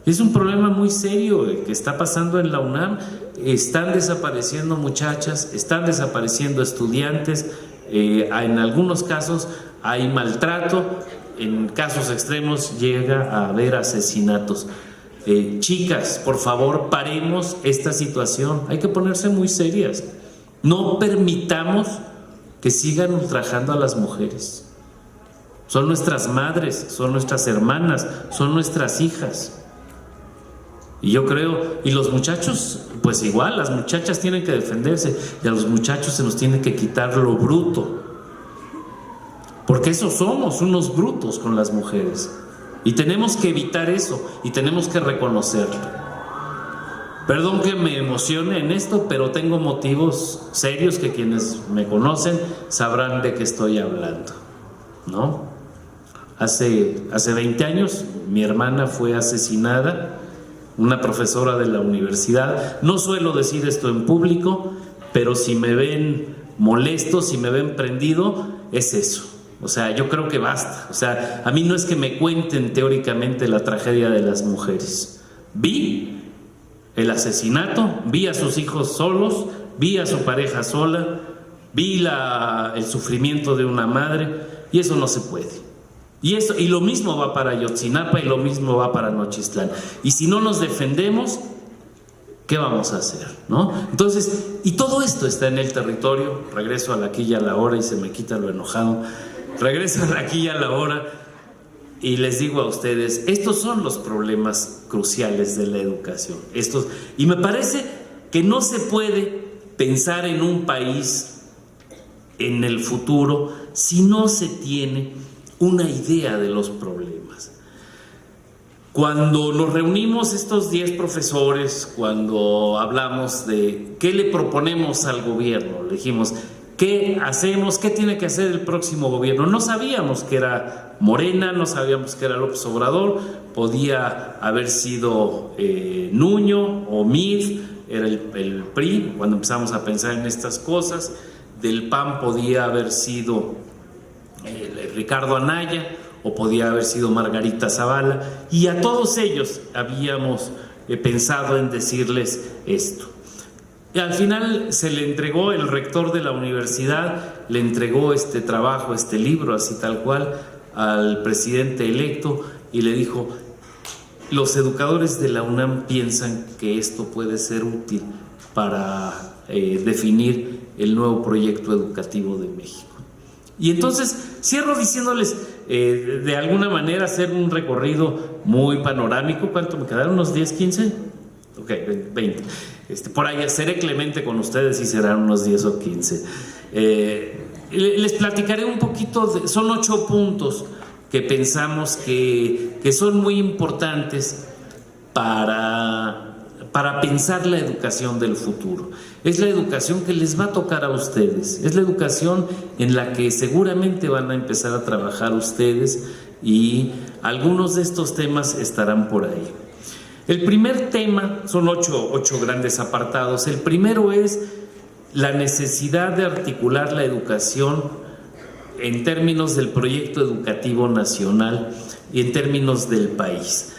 B: Es un problema muy serio que está pasando en la UNAM. Están desapareciendo muchachas, están desapareciendo estudiantes, en algunos casos hay maltrato, en casos extremos llega a haber asesinatos. Chicas, por favor, paremos esta situación, hay que ponerse muy serias. No permitamos que sigan ultrajando a las mujeres. Son nuestras madres, son nuestras hermanas, son nuestras hijas. Y yo creo, y los muchachos, pues igual, las muchachas tienen que defenderse y a los muchachos se nos tiene que quitar lo bruto. Porque eso somos, unos brutos con las mujeres. Y tenemos que evitar eso y tenemos que reconocerlo. Perdón que me emocione en esto, pero tengo motivos serios que quienes me conocen sabrán de qué estoy hablando, ¿no? Hace 20 años mi hermana fue asesinada, una profesora de la universidad. No suelo decir esto en público, pero si me ven molesto, si me ven prendido, es eso. O sea, yo creo que basta. O sea, a mí no es que me cuenten teóricamente la tragedia de las mujeres. Vi el asesinato, vi a sus hijos solos, vi a su pareja sola, vi el sufrimiento de una madre, y eso no se puede. Y lo mismo va para Ayotzinapa y lo mismo va para Nochistlán. Y si no nos defendemos, ¿qué vamos a hacer? ¿No? Entonces, y todo esto está en el territorio. Regreso a la aquí y a la hora y se me quita lo enojado. Regreso a la aquí y a la hora y les digo a ustedes, estos son los problemas cruciales de la educación. Y me parece que no se puede pensar en un país en el futuro si no se tiene una idea de los problemas. Cuando nos reunimos estos 10 profesores, cuando hablamos de qué le proponemos al gobierno, le dijimos, ¿qué hacemos? ¿Qué tiene que hacer el próximo gobierno? No sabíamos que era Morena, no sabíamos que era López Obrador, podía haber sido Nuño o Mid, era el PRI, cuando empezamos a pensar en estas cosas. Del PAN podía haber sido Ricardo Anaya, o podía haber sido Margarita Zavala, y a todos ellos habíamos pensado en decirles esto. Y al final se le entregó, el rector de la universidad le entregó este trabajo, este libro, así tal cual, al presidente electo, y le dijo: los educadores de la UNAM piensan que esto puede ser útil para definir el nuevo proyecto educativo de México. Y entonces cierro diciéndoles, de alguna manera, hacer un recorrido muy panorámico. ¿Cuánto me quedaron? ¿Unos 10, 15? Ok, 20. Por ahí seré clemente con ustedes y serán unos 10 o 15. Les platicaré un poquito, son 8 puntos que pensamos que son muy importantes para pensar la educación del futuro. Es la educación que les va a tocar a ustedes, es la educación en la que seguramente van a empezar a trabajar ustedes, y algunos de estos temas estarán por ahí. El primer tema, son 8 grandes apartados. El primero es la necesidad de articular la educación en términos del proyecto educativo nacional y en términos del país.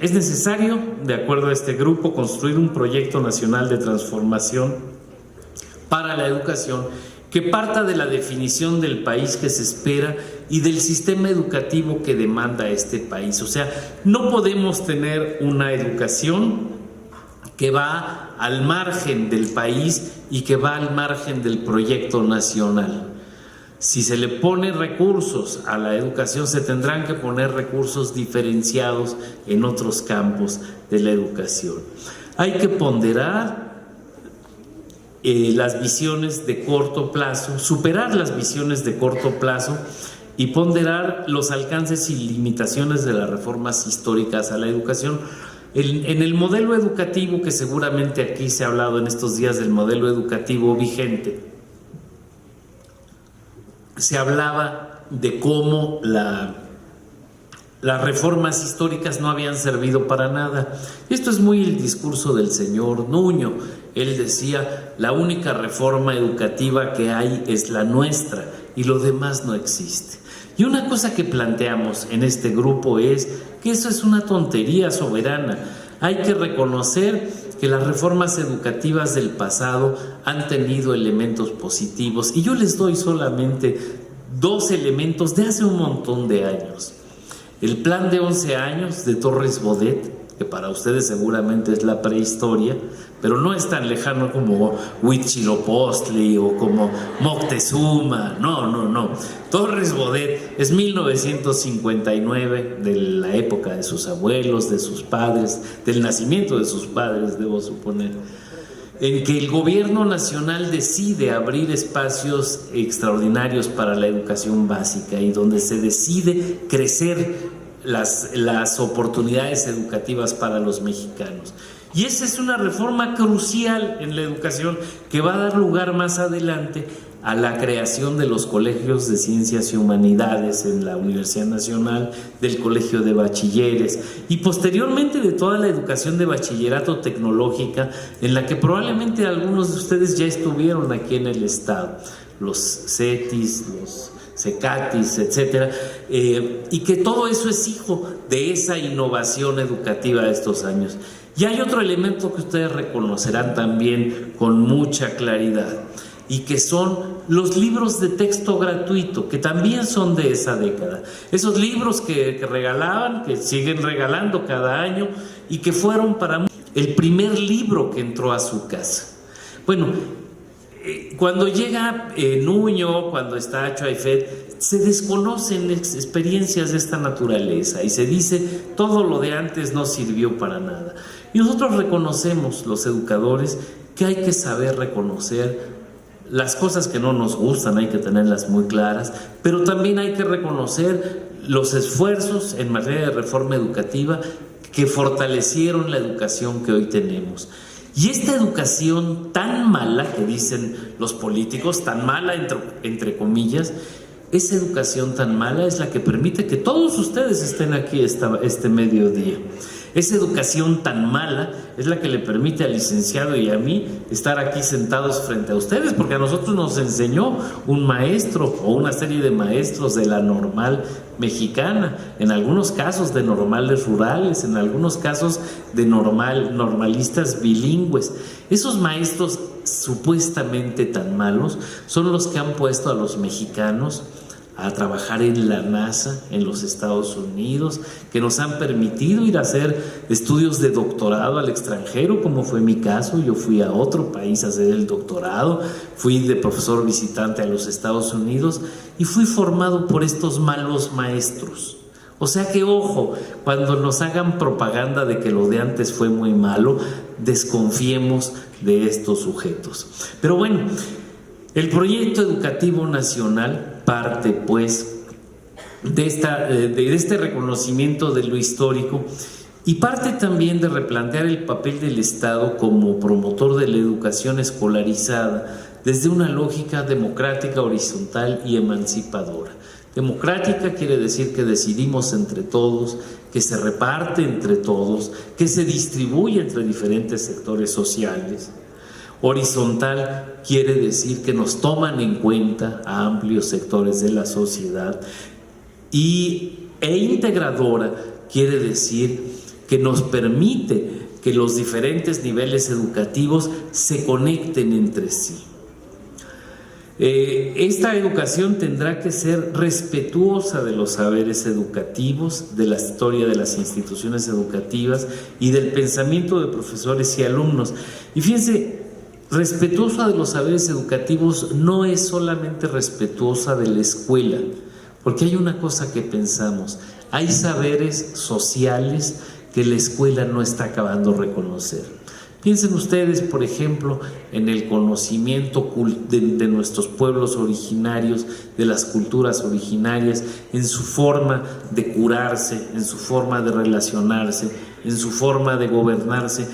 B: Es necesario, de acuerdo a este grupo, construir un proyecto nacional de transformación para la educación que parta de la definición del país que se espera y del sistema educativo que demanda este país. O sea, no podemos tener una educación que va al margen del país y que va al margen del proyecto nacional. Si se le pone recursos a la educación, se tendrán que poner recursos diferenciados en otros campos de la educación. Hay que ponderar las visiones de corto plazo, superar las visiones de corto plazo y ponderar los alcances y limitaciones de las reformas históricas a la educación. En el modelo educativo, que seguramente aquí se ha hablado en estos días del modelo educativo vigente, se hablaba de cómo las reformas históricas no habían servido para nada. Esto es muy el discurso del señor Nuño. Él decía: la única reforma educativa que hay es la nuestra y lo demás no existe. Y una cosa que planteamos en este grupo es que eso es una tontería soberana. Hay que reconocer que las reformas educativas del pasado han tenido elementos positivos, y yo les doy solamente 2 elementos de hace un montón de años. El plan de 11 años de Torres Bodet, que para ustedes seguramente es la prehistoria, pero no es tan lejano como Huitzilopochtli o como Moctezuma. No. Torres Bodet es 1959, de la época de sus abuelos, de sus padres, del nacimiento de sus padres, debo suponer, en que el gobierno nacional decide abrir espacios extraordinarios para la educación básica y donde se decide crecer las oportunidades educativas para los mexicanos. Y esa es una reforma crucial en la educación que va a dar lugar más adelante a la creación de los colegios de ciencias y humanidades en la Universidad Nacional, del colegio de bachilleres y posteriormente de toda la educación de bachillerato tecnológica, en la que probablemente algunos de ustedes ya estuvieron aquí en el estado, los CETIS, los CECATIS, etcétera, y que todo eso es hijo de esa innovación educativa de estos años. Y hay otro elemento que ustedes reconocerán también con mucha claridad, y que son los libros de texto gratuito, que también son de esa década. Esos libros que regalaban, que siguen regalando cada año, y que fueron para el primer libro que entró a su casa. Bueno, cuando llega Nuño, cuando está Choaifet, se desconocen experiencias de esta naturaleza y se dice todo lo de antes no sirvió para nada. Y nosotros reconocemos, los educadores, que hay que saber reconocer las cosas que no nos gustan, hay que tenerlas muy claras, pero también hay que reconocer los esfuerzos en materia de reforma educativa que fortalecieron la educación que hoy tenemos. Y esta educación tan mala, que dicen los políticos, tan mala entre comillas, esa educación tan mala es la que permite que todos ustedes estén aquí este mediodía. Esa educación tan mala es la que le permite al licenciado y a mí estar aquí sentados frente a ustedes, porque a nosotros nos enseñó un maestro o una serie de maestros de la normal mexicana, en algunos casos de normales rurales, en algunos casos de normalistas bilingües. Esos maestros supuestamente tan malos son los que han puesto a los mexicanos a trabajar en la NASA en los Estados Unidos, que nos han permitido ir a hacer estudios de doctorado al extranjero, como fue mi caso. Yo fui a otro país a hacer el doctorado, fui de profesor visitante a los Estados Unidos y fui formado por estos malos maestros. O sea que, ojo, cuando nos hagan propaganda de que lo de antes fue muy malo, desconfiemos de estos sujetos. Pero bueno, el proyecto educativo nacional parte pues de este reconocimiento de lo histórico y parte también de replantear el papel del Estado como promotor de la educación escolarizada desde una lógica democrática, horizontal y emancipadora. Democrática quiere decir que decidimos entre todos, que se reparte entre todos, que se distribuye entre diferentes sectores sociales. Horizontal quiere decir que nos toman en cuenta a amplios sectores de la sociedad. E integradora quiere decir que nos permite que los diferentes niveles educativos se conecten entre sí. Esta educación tendrá que ser respetuosa de los saberes educativos, de la historia de las instituciones educativas y del pensamiento de profesores y alumnos. Y fíjense, respetuosa de los saberes educativos no es solamente respetuosa de la escuela, porque hay una cosa que pensamos: hay saberes sociales que la escuela no está acabando de reconocer. Piensen ustedes, por ejemplo, en el conocimiento de nuestros pueblos originarios, de las culturas originarias, en su forma de curarse, en su forma de relacionarse, en su forma de gobernarse.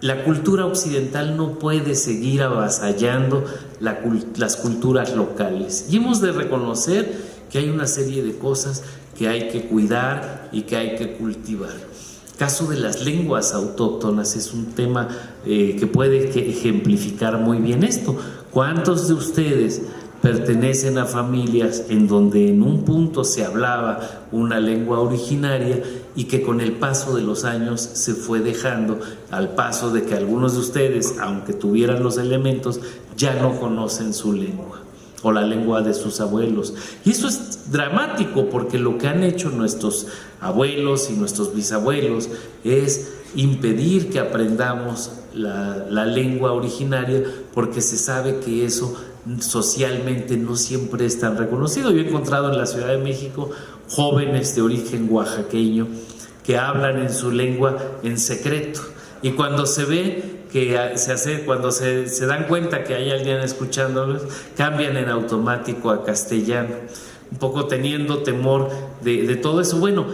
B: La cultura occidental no puede seguir avasallando las culturas locales. Y hemos de reconocer que hay una serie de cosas que hay que cuidar y que hay que cultivar. El caso de las lenguas autóctonas es un tema que puede ejemplificar muy bien esto. ¿Cuántos de ustedes pertenecen a familias en donde en un punto se hablaba una lengua originaria y que con el paso de los años se fue dejando, al paso de que algunos de ustedes, aunque tuvieran los elementos, ya no conocen su lengua o la lengua de sus abuelos? Y eso es dramático, porque lo que han hecho nuestros abuelos y nuestros bisabuelos es impedir que aprendamos la lengua originaria, porque se sabe que eso socialmente no siempre es tan reconocido. Yo he encontrado en la Ciudad de México jóvenes de origen oaxaqueño que hablan en su lengua en secreto, y cuando se ve cuando se dan cuenta que hay alguien escuchándolos, cambian en automático a castellano, un poco teniendo temor de todo eso. Bueno,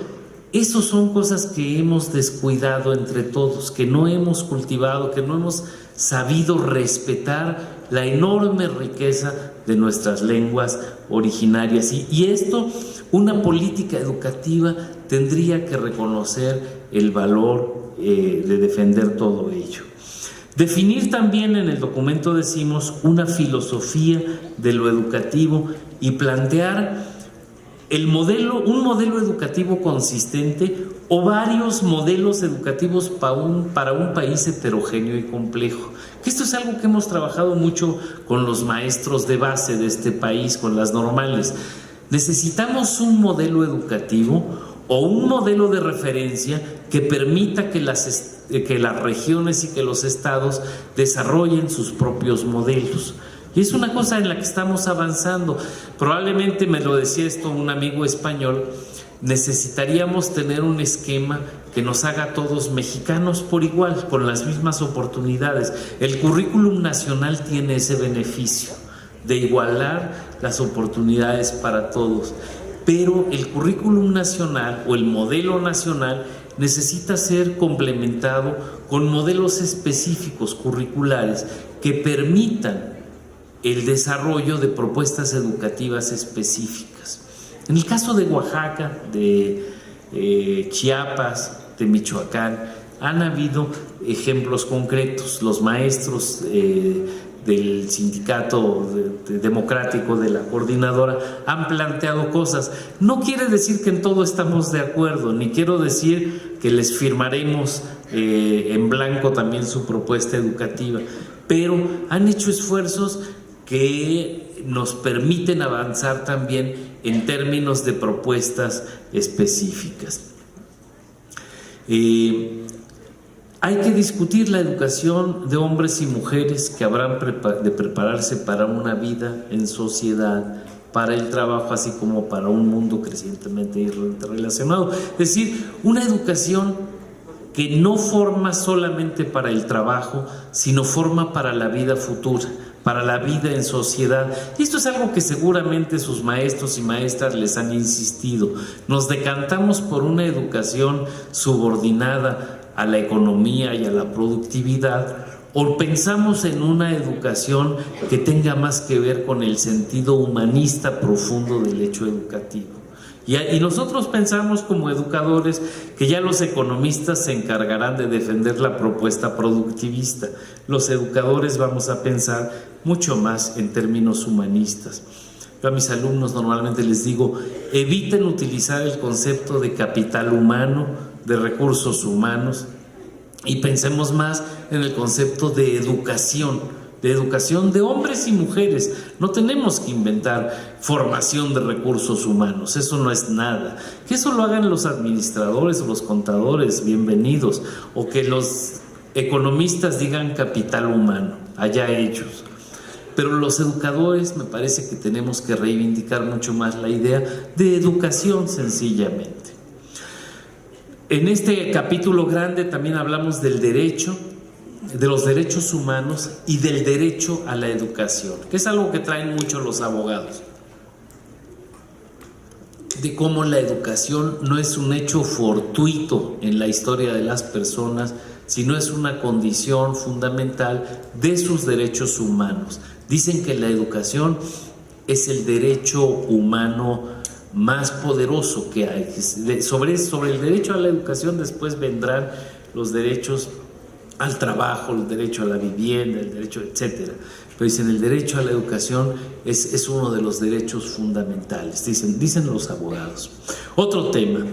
B: esas son cosas que hemos descuidado entre todos, que no hemos cultivado, que no hemos sabido respetar la enorme riqueza de nuestras lenguas originarias. Y esto, una política educativa tendría que reconocer el valor de defender todo ello. Definir también, en el documento decimos, una filosofía de lo educativo y plantear un modelo educativo consistente o varios modelos educativos para un país heterogéneo y complejo. Esto es algo que hemos trabajado mucho con los maestros de base de este país, con las normales. Necesitamos un modelo educativo o un modelo de referencia que permita que las regiones y que los estados desarrollen sus propios modelos. Y es una cosa en la que estamos avanzando. Probablemente, me lo decía esto un amigo español, necesitaríamos tener un esquema que nos haga a todos mexicanos por igual, con las mismas oportunidades. El currículum nacional tiene ese beneficio de igualar las oportunidades para todos, pero el currículum nacional o el modelo nacional necesita ser complementado con modelos específicos curriculares que permitan el desarrollo de propuestas educativas específicas. En el caso de Oaxaca, de Chiapas, de Michoacán, han habido ejemplos concretos. Los maestros del sindicato democrático de la coordinadora han planteado cosas. No quiere decir que en todo estamos de acuerdo, ni quiero decir que les firmaremos en blanco también su propuesta educativa, pero han hecho esfuerzos que nos permiten avanzar también en términos de propuestas específicas. Hay que discutir la educación de hombres y mujeres que habrán de prepararse para una vida en sociedad, para el trabajo, así como para un mundo crecientemente interrelacionado. Es decir, una educación que no forma solamente para el trabajo, sino forma para la vida futura, para la vida en sociedad. Y esto es algo que seguramente sus maestros y maestras les han insistido. Nos decantamos por una educación subordinada a la economía y a la productividad, o pensamos en una educación que tenga más que ver con el sentido humanista profundo del hecho educativo. Y nosotros pensamos como educadores que ya los economistas se encargarán de defender la propuesta productivista. Los educadores vamos a pensar mucho más en términos humanistas. Yo a mis alumnos normalmente les digo, eviten utilizar el concepto de capital humano, de recursos humanos, y pensemos más en el concepto de educación de hombres y mujeres. No tenemos que inventar formación de recursos humanos, eso no es nada. Que eso lo hagan los administradores o los contadores, bienvenidos, o que los economistas digan capital humano, allá ellos. Pero los educadores me parece que tenemos que reivindicar mucho más la idea de educación sencillamente. En este capítulo grande también hablamos del derecho, de los derechos humanos y del derecho a la educación, que es algo que traen mucho los abogados, de cómo la educación no es un hecho fortuito en la historia de las personas, sino es una condición fundamental de sus derechos humanos. Dicen que la educación es el derecho humano más poderoso que hay. Sobre el derecho a la educación después vendrán los derechos al trabajo, el derecho a la vivienda, el derecho, etcétera. Pero dicen, el derecho a la educación es uno de los derechos fundamentales, dicen los abogados. Otro tema,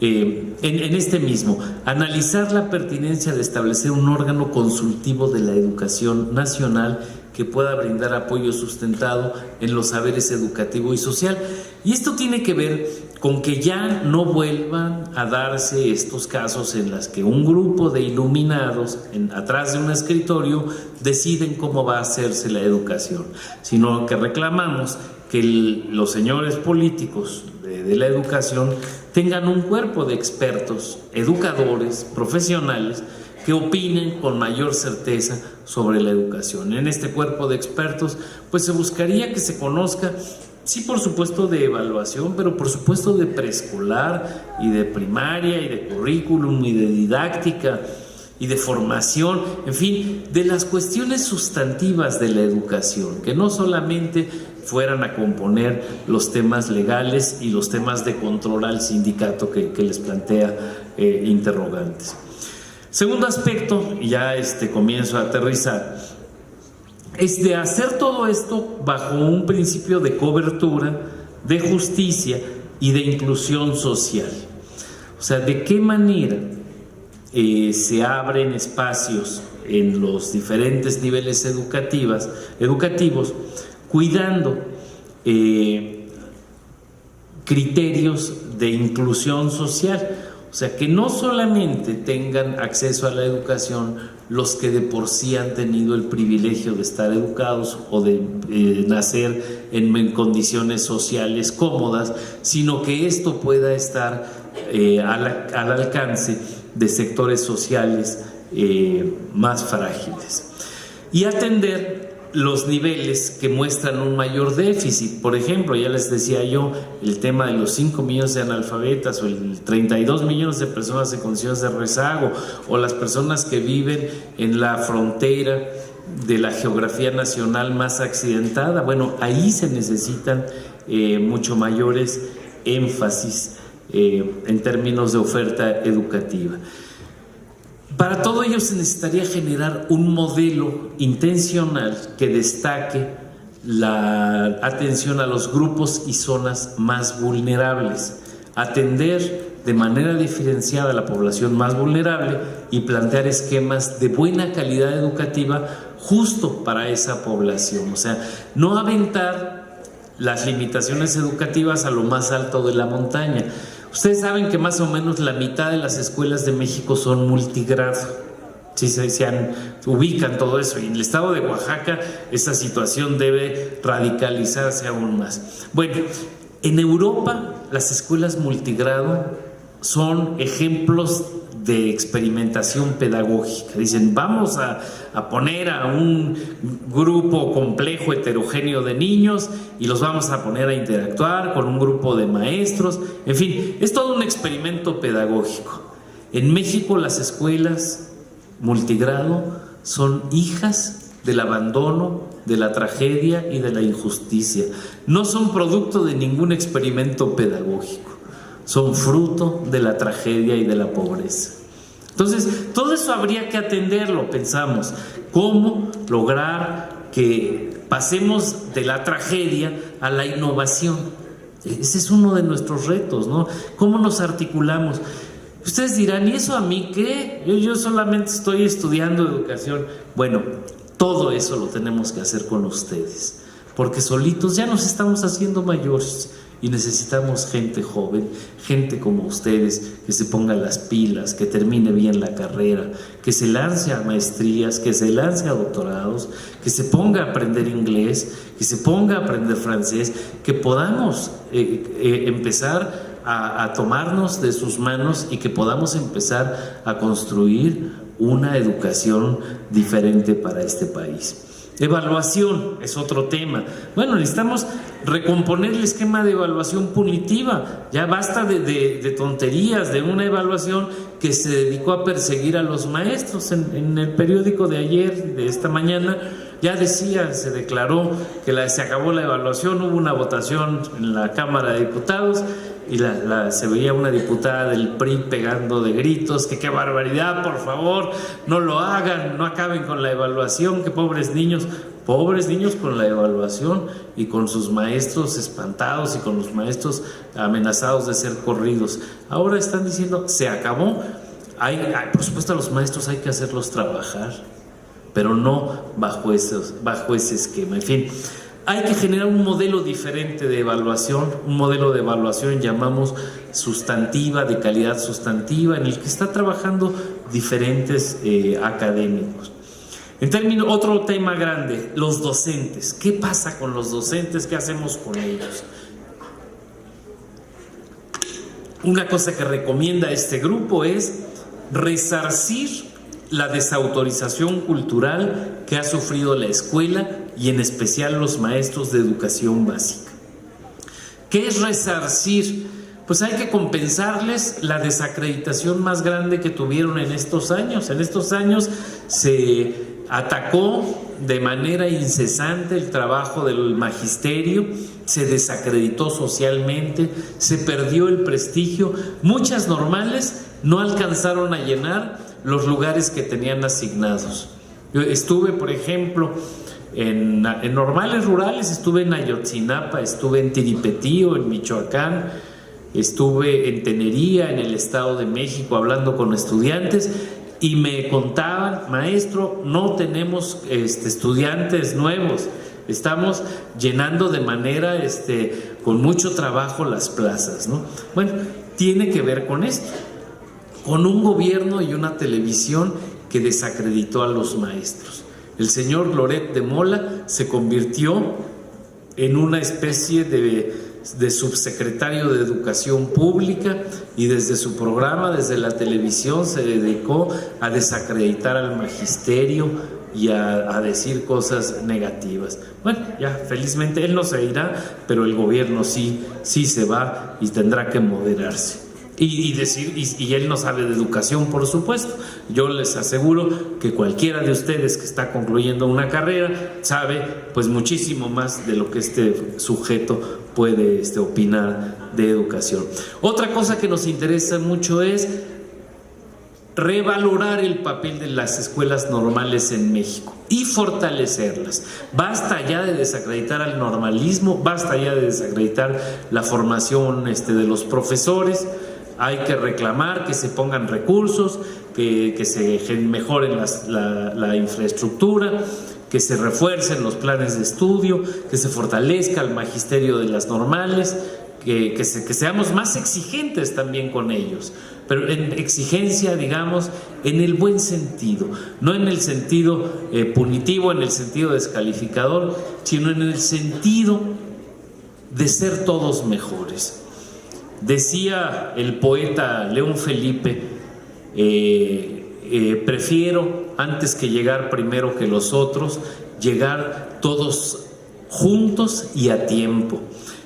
B: en este mismo, analizar la pertinencia de establecer un órgano consultivo de la educación nacional que pueda brindar apoyo sustentado en los saberes educativo y social. Y esto tiene que ver con que ya no vuelvan a darse estos casos en los que un grupo de iluminados atrás de un escritorio deciden cómo va a hacerse la educación, sino que reclamamos que los señores políticos de la educación tengan un cuerpo de expertos, educadores, profesionales, que opinen con mayor certeza sobre la educación. En este cuerpo de expertos, pues se buscaría que se conozca, sí, por supuesto, de evaluación, pero por supuesto de preescolar y de primaria y de currículum y de didáctica y de formación, en fin, de las cuestiones sustantivas de la educación, que no solamente fueran a componer los temas legales y los temas de control al sindicato que les plantea interrogantes. Segundo aspecto, y ya comienzo a aterrizar, es de hacer todo esto bajo un principio de cobertura, de justicia y de inclusión social. O sea, de qué manera se abren espacios en los diferentes niveles educativos, cuidando criterios de inclusión social. O O sea, que no solamente tengan acceso a la educación los que de por sí han tenido el privilegio de estar educados o de nacer en condiciones sociales cómodas, sino que esto pueda estar al alcance de sectores sociales más frágiles. Y atender los niveles que muestran un mayor déficit. Por ejemplo, ya les decía yo, el tema de los 5 millones de analfabetas o el 32 millones de personas en condiciones de rezago, o las personas que viven en la frontera de la geografía nacional más accidentada. Bueno, ahí se necesitan mucho mayores énfasis en términos de oferta educativa. Para todo ello se necesitaría generar un modelo intencional que destaque la atención a los grupos y zonas más vulnerables, atender de manera diferenciada a la población más vulnerable y plantear esquemas de buena calidad educativa justo para esa población. O sea, no aventar las limitaciones educativas a lo más alto de la montaña. Ustedes saben que más o menos la mitad de las escuelas de México son multigrado. Sí, ubican todo eso. Y en el estado de Oaxaca esa situación debe radicalizarse aún más. Bueno, en Europa las escuelas multigrado son ejemplos de experimentación pedagógica. Dicen, vamos a poner a un grupo complejo, heterogéneo de niños y los vamos a poner a interactuar con un grupo de maestros. En fin, es todo un experimento pedagógico. En México las escuelas multigrado son hijas del abandono, de la tragedia y de la injusticia. No son producto de ningún experimento pedagógico. Son fruto de la tragedia y de la pobreza. Entonces, todo eso habría que atenderlo, pensamos. ¿Cómo lograr que pasemos de la tragedia a la innovación? Ese es uno de nuestros retos, ¿no? ¿Cómo nos articulamos? Ustedes dirán, ¿y eso a mí qué? Yo solamente estoy estudiando educación. Bueno, todo eso lo tenemos que hacer con ustedes, porque solitos ya nos estamos haciendo mayores. Y necesitamos gente joven, gente como ustedes, que se ponga las pilas, que termine bien la carrera, que se lance a maestrías, que se lance a doctorados, que se ponga a aprender inglés, que se ponga a aprender francés, que podamos empezar a tomarnos de sus manos y que podamos empezar a construir una educación diferente para este país. Evaluación es otro tema. Bueno, necesitamos recomponer el esquema de evaluación punitiva. Ya basta de tonterías, de una evaluación que se dedicó a perseguir a los maestros. En el periódico de ayer, de esta mañana, ya decía, se declaró que se acabó la evaluación, hubo una votación en la Cámara de Diputados y se veía una diputada del PRI pegando de gritos, que qué barbaridad, por favor, no lo hagan, no acaben con la evaluación, que pobres niños con la evaluación y con sus maestros espantados y con los maestros amenazados de ser corridos. Ahora están diciendo, se acabó. Por supuesto a los maestros hay que hacerlos trabajar, pero no bajo ese esquema. En fin, hay que generar un modelo diferente de evaluación, un modelo de evaluación llamamos sustantiva, de calidad sustantiva, en el que está trabajando diferentes académicos. Otro tema grande, los docentes. ¿Qué pasa con los docentes? ¿Qué hacemos con ellos? Una cosa que recomienda este grupo es resarcir la desautorización cultural que ha sufrido la escuela y en especial los maestros de educación básica. ¿Qué es resarcir? Pues hay que compensarles la desacreditación más grande que tuvieron en estos años. En estos años se atacó de manera incesante el trabajo del magisterio, se desacreditó socialmente, se perdió el prestigio. Muchas normales no alcanzaron a llenar los lugares que tenían asignados. Yo estuve, por ejemplo, en normales rurales, estuve en Ayotzinapa, estuve en Tiripetío, en Michoacán, estuve en Tenería, en el Estado de México, hablando con estudiantes y me contaban, maestro, no tenemos estudiantes nuevos, estamos llenando de manera con mucho trabajo las plazas, ¿no? Bueno, tiene que ver con esto. con un gobierno y una televisión que desacreditó a los maestros. El señor Loret de Mola se convirtió en una especie de subsecretario de Educación Pública y desde su programa, desde la televisión, se dedicó a desacreditar al magisterio y a decir cosas negativas. Bueno, ya felizmente él no se irá, pero el gobierno sí se va y tendrá que moderarse. Y él no sabe de educación, por supuesto. Yo les aseguro que cualquiera de ustedes que está concluyendo una carrera sabe pues muchísimo más de lo que este sujeto puede opinar de educación. Otra cosa que nos interesa mucho es revalorar el papel de las escuelas normales en México y fortalecerlas. Basta ya de desacreditar al normalismo, basta ya de desacreditar la formación de los profesores. Hay que reclamar que se pongan recursos, que se mejoren la infraestructura, que se refuercen los planes de estudio, que se fortalezca el magisterio de las normales, que seamos más exigentes también con ellos, pero en exigencia, digamos, en el buen sentido, no en el sentido punitivo, en el sentido descalificador, sino en el sentido de ser todos mejores. Decía el poeta León Felipe, prefiero, antes que llegar primero que los otros, llegar todos juntos y a tiempo.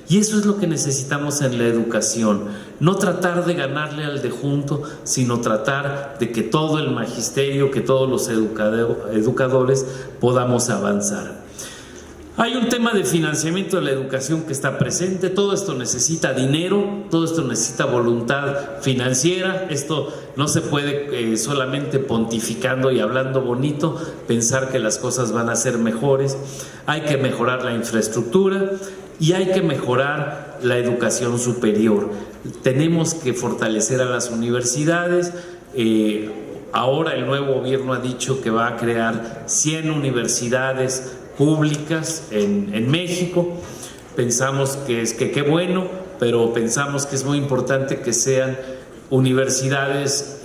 B: Y eso es lo que necesitamos en la educación, no tratar de ganarle al de junto, sino tratar de que todo el magisterio, que todos los educadores podamos avanzar. Hay un tema de financiamiento de la educación que está presente. Todo esto necesita dinero, todo esto necesita voluntad financiera. Esto no se puede solamente pontificando y hablando bonito pensar que las cosas van a ser mejores. Hay que mejorar la infraestructura y hay que mejorar la educación superior. Tenemos que fortalecer a las universidades. Ahora el nuevo gobierno ha dicho que va a crear 100 universidades públicas en México. Pensamos que qué bueno, pero pensamos que es muy importante que sean universidades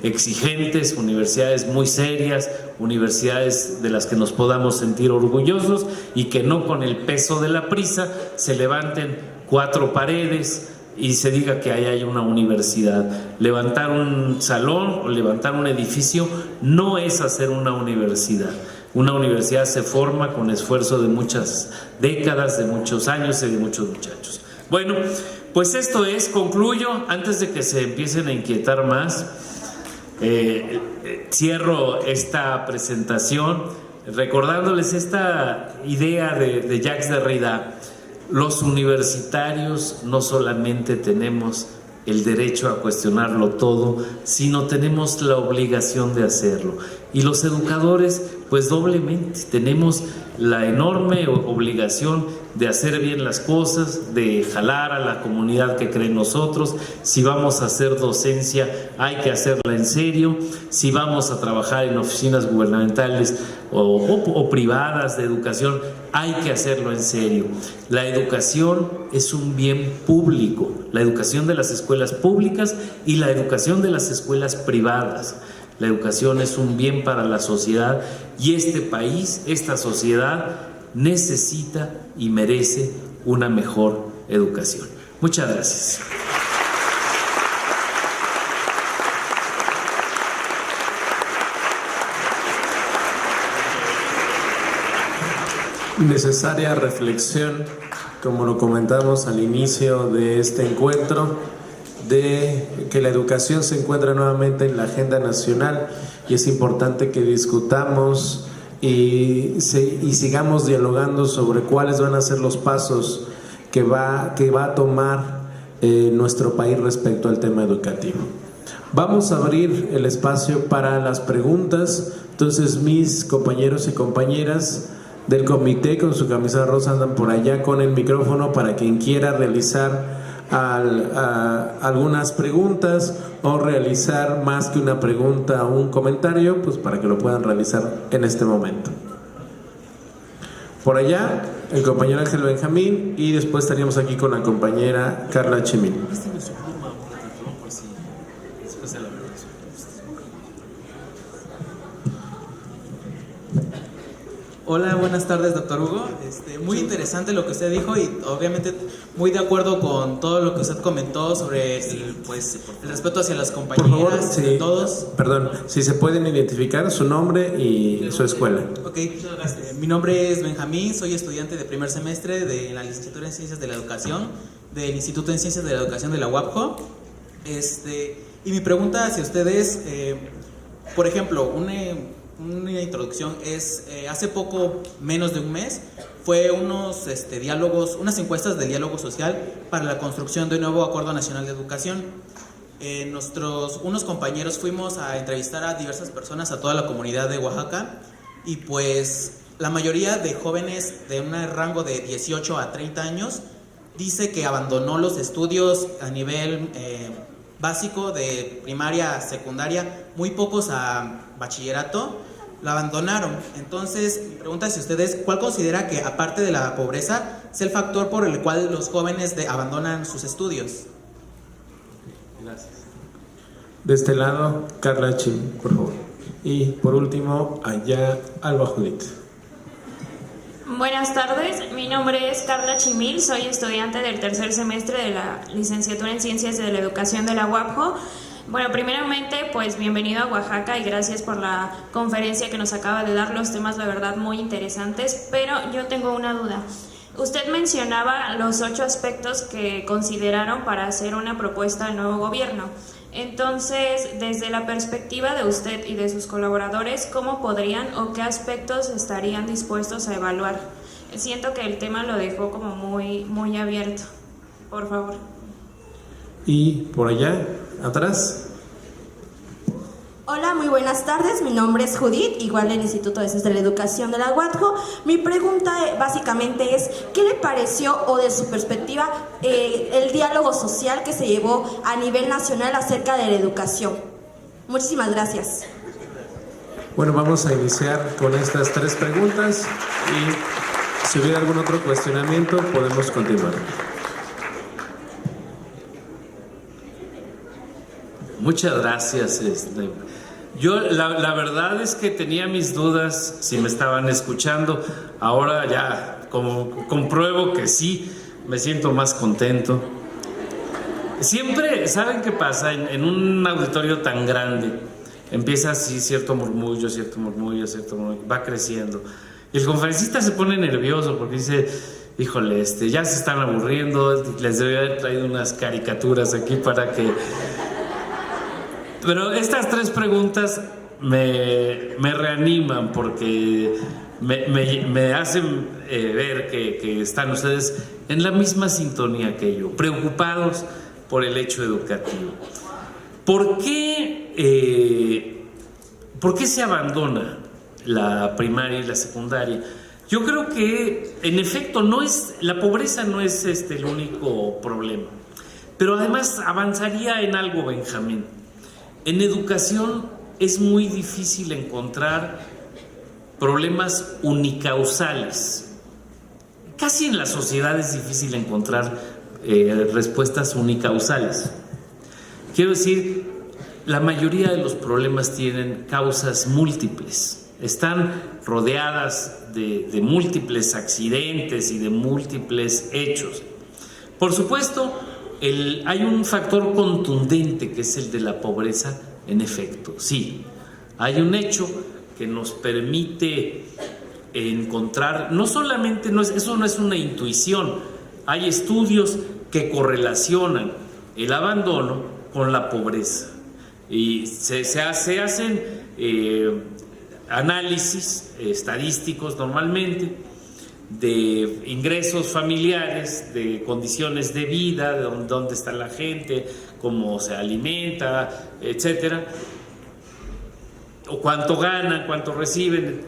B: exigentes, universidades muy serias, universidades de las que nos podamos sentir orgullosos y que no con el peso de la prisa se levanten 4 paredes y se diga que ahí hay una universidad. Levantar un salón o levantar un edificio no es hacer una universidad. Una universidad se forma con esfuerzo de muchas décadas, de muchos años y de muchos muchachos. Bueno, pues esto es, concluyo, antes de que se empiecen a inquietar más, cierro esta presentación recordándoles esta idea de Jacques Derrida. Los universitarios no solamente tenemos el derecho a cuestionarlo todo, sino tenemos la obligación de hacerlo. Y los educadores, pues doblemente, tenemos la enorme obligación de hacer bien las cosas, de jalar a la comunidad que cree en nosotros. Si vamos a hacer docencia, hay que hacerla en serio. Si vamos a trabajar en oficinas gubernamentales o privadas de educación, hay que hacerlo en serio. La educación es un bien público, la educación de las escuelas públicas y la educación de las escuelas privadas. La educación es un bien para la sociedad y este país, esta sociedad, necesita y merece una mejor educación. Muchas gracias.
A: Necesaria reflexión, como lo comentamos al inicio de este encuentro, de que la educación se encuentra nuevamente en la agenda nacional y es importante que discutamos y sigamos dialogando sobre cuáles van a ser los pasos que va a tomar nuestro país respecto al tema educativo. Vamos a abrir el espacio para las preguntas. Entonces mis compañeros y compañeras del comité con su camisa rosa andan por allá con el micrófono para quien quiera realizar algunas preguntas o realizar más que una pregunta o un comentario, pues para que lo puedan realizar en este momento. Por allá el compañero Ángel Benjamín y después estaríamos aquí con la compañera Carla Chemín.
C: Hola, buenas tardes, doctor Hugo. Muy interesante lo que usted dijo y obviamente muy de acuerdo con todo lo que usted comentó sobre el respeto hacia las compañeras,
A: por favor, sí,
C: de todos.
A: Perdón, si se pueden identificar su nombre y su escuela.
C: Ok, mi nombre es Benjamín, soy estudiante de primer semestre de la licenciatura en Ciencias de la Educación del Instituto en Ciencias de la Educación de la UAPJO. Y mi pregunta hacia ustedes, por ejemplo, una introducción es, hace poco, menos de un mes, fue unas encuestas de diálogo social para la construcción de un nuevo Acuerdo Nacional de Educación. Unos compañeros fuimos a entrevistar a diversas personas, a toda la comunidad de Oaxaca, y pues la mayoría de jóvenes de un rango de 18 a 30 años dice que abandonó los estudios a nivel básico de primaria, secundaria, muy pocos a bachillerato, lo abandonaron. Entonces, mi pregunta es: ustedes, ¿cuál considera que, aparte de la pobreza, es el factor por el cual los jóvenes abandonan sus estudios?
A: Gracias. De este lado, Carla Chim, por favor. Y por último, allá, Alba Judith.
D: Buenas tardes, mi nombre es Carla Chimil, soy estudiante del tercer semestre de la licenciatura en Ciencias de la Educación de la UAPJO. Bueno, primeramente, pues bienvenido a Oaxaca y gracias por la conferencia que nos acaba de dar, los temas la verdad muy interesantes, pero yo tengo una duda. Usted mencionaba los 8 aspectos que consideraron para hacer una propuesta al nuevo gobierno. Entonces, desde la perspectiva de usted y de sus colaboradores, ¿cómo podrían o qué aspectos estarían dispuestos a evaluar? Siento que el tema lo dejó como muy abierto. Por favor.
A: Y por allá, atrás.
E: Hola, muy buenas tardes. Mi nombre es Judith, igual del Instituto de Ciencias de la Educación de la UAPJO. Mi pregunta básicamente es: ¿qué le pareció o de su perspectiva el diálogo social que se llevó a nivel nacional acerca de la educación? Muchísimas gracias.
A: Bueno, vamos a iniciar con estas 3 preguntas y si hubiera algún otro cuestionamiento podemos continuar.
B: Muchas gracias. Yo la verdad es que tenía mis dudas si me estaban escuchando. Ahora ya como compruebo que sí, me siento más contento. Siempre, ¿saben qué pasa? En un auditorio tan grande empieza así cierto murmullo, va creciendo. Y el conferencista se pone nervioso porque dice: híjole, ya se están aburriendo, les debe haber traído unas caricaturas aquí para que... Pero estas 3 preguntas me reaniman porque me hacen ver que están ustedes en la misma sintonía que yo, preocupados por el hecho educativo. ¿Por qué se abandona la primaria y la secundaria? Yo creo que, en efecto, la pobreza no es el único problema. Pero además avanzaría en algo, Benjamín. En educación es muy difícil encontrar problemas unicausales. Casi en la sociedad es difícil encontrar respuestas unicausales. Quiero decir, la mayoría de los problemas tienen causas múltiples. Están rodeadas de múltiples accidentes y de múltiples hechos. Por supuesto, hay un factor contundente que es el de la pobreza, en efecto, sí. Hay un hecho que nos permite encontrar, no solamente, eso no es una intuición, hay estudios que correlacionan el abandono con la pobreza. Y se hacen análisis estadísticos normalmente de ingresos familiares, de condiciones de vida, de dónde está la gente, cómo se alimenta, etcétera, o cuánto ganan, cuánto reciben,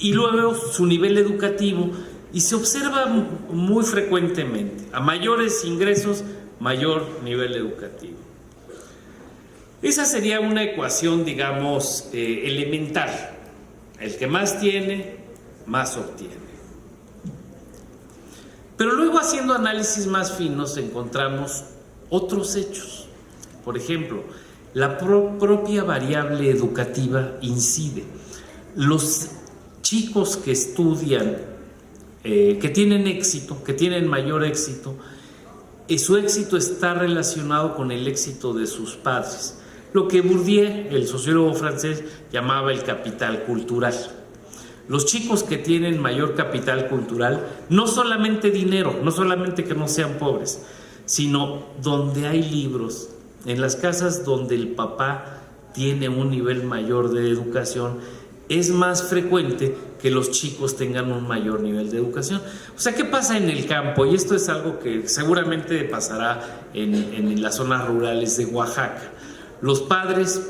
B: y luego su nivel educativo, y se observa muy frecuentemente, a mayores ingresos, mayor nivel educativo. Esa sería una ecuación, digamos, elemental. El que más tiene, más obtiene. Pero luego, haciendo análisis más finos, encontramos otros hechos. Por ejemplo, la propia variable educativa incide. Los chicos que estudian, que tienen éxito, que tienen mayor éxito, su éxito está relacionado con el éxito de sus padres. Lo que Bourdieu, el sociólogo francés, llamaba el capital cultural. Los chicos que tienen mayor capital cultural, no solamente dinero, no solamente que no sean pobres, sino donde hay libros, en las casas donde el papá tiene un nivel mayor de educación, es más frecuente que los chicos tengan un mayor nivel de educación. O sea, ¿qué pasa en el campo? Y esto es algo que seguramente pasará en las zonas rurales de Oaxaca. Los padres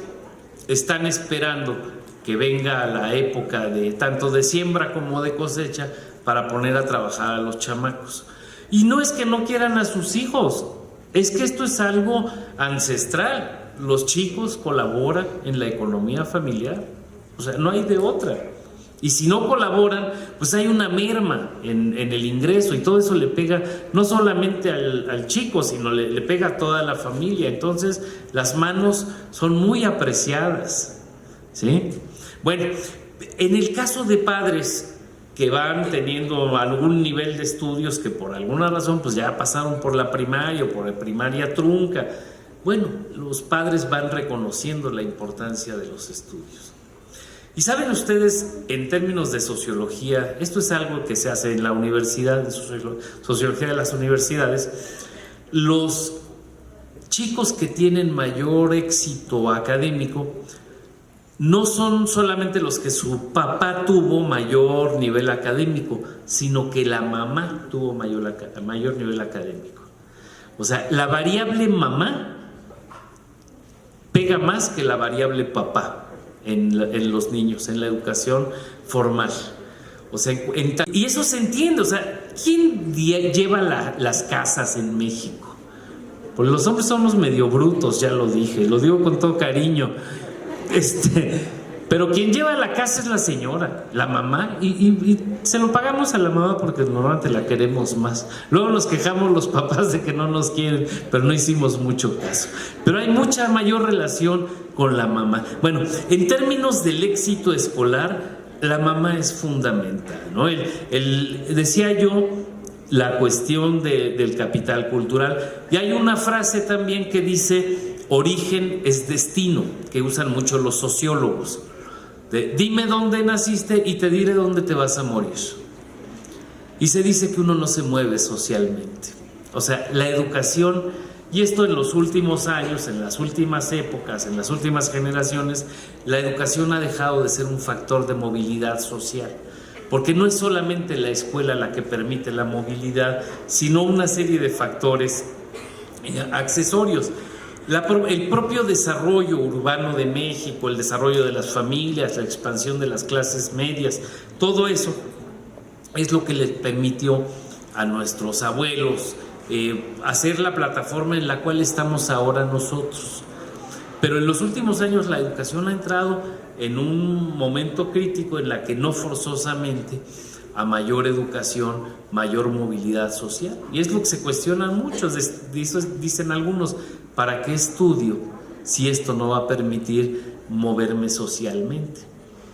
B: están esperando que venga la época de tanto de siembra como de cosecha para poner a trabajar a los chamacos. Y no es que no quieran a sus hijos, es que esto es algo ancestral. Los chicos colaboran en la economía familiar, o sea, no hay de otra. Y si no colaboran, pues hay una merma en el ingreso, y todo eso le pega no solamente al chico, sino le pega a toda la familia. Entonces las manos son muy apreciadas, ¿sí? Bueno, en el caso de padres que van teniendo algún nivel de estudios, que por alguna razón pues ya pasaron por la primaria o por la primaria trunca, bueno, los padres van reconociendo la importancia de los estudios. Y saben ustedes, en términos de sociología, esto es algo que se hace en la universidad, en sociología de las universidades, los chicos que tienen mayor éxito académico no son solamente los que su papá tuvo mayor nivel académico, sino que la mamá tuvo mayor nivel académico. O sea, la variable mamá pega más que la variable papá en los niños, en la educación formal. O sea, y eso se entiende. O sea, ¿quién lleva las casas en México? Porque los hombres somos medio brutos, ya lo dije, lo digo con todo cariño. Pero quien lleva la casa es la señora, la mamá, y se lo pagamos a la mamá porque normalmente la queremos más. Luego nos quejamos los papás de que no nos quieren, pero no hicimos mucho caso. Pero hay mucha mayor relación con la mamá. Bueno, en términos del éxito escolar, la mamá es fundamental, ¿no? Decía yo la cuestión del capital cultural, y hay una frase también que dice: origen es destino, que usan mucho los sociólogos. Dime dónde naciste y te diré dónde te vas a morir. Y se dice que uno no se mueve socialmente. O sea, la educación, y esto en los últimos años, en las últimas épocas, en las últimas generaciones, la educación ha dejado de ser un factor de movilidad social. Porque no es solamente la escuela la que permite la movilidad, sino una serie de factores accesorios. El propio desarrollo urbano de México, el desarrollo de las familias, la expansión de las clases medias, todo eso es lo que les permitió a nuestros abuelos hacer la plataforma en la cual estamos ahora nosotros. Pero en los últimos años la educación ha entrado en un momento crítico en la que no forzosamente a mayor educación, mayor movilidad social. Y es lo que se cuestionan muchos, dicen algunos: ¿para qué estudio si esto no va a permitir moverme socialmente?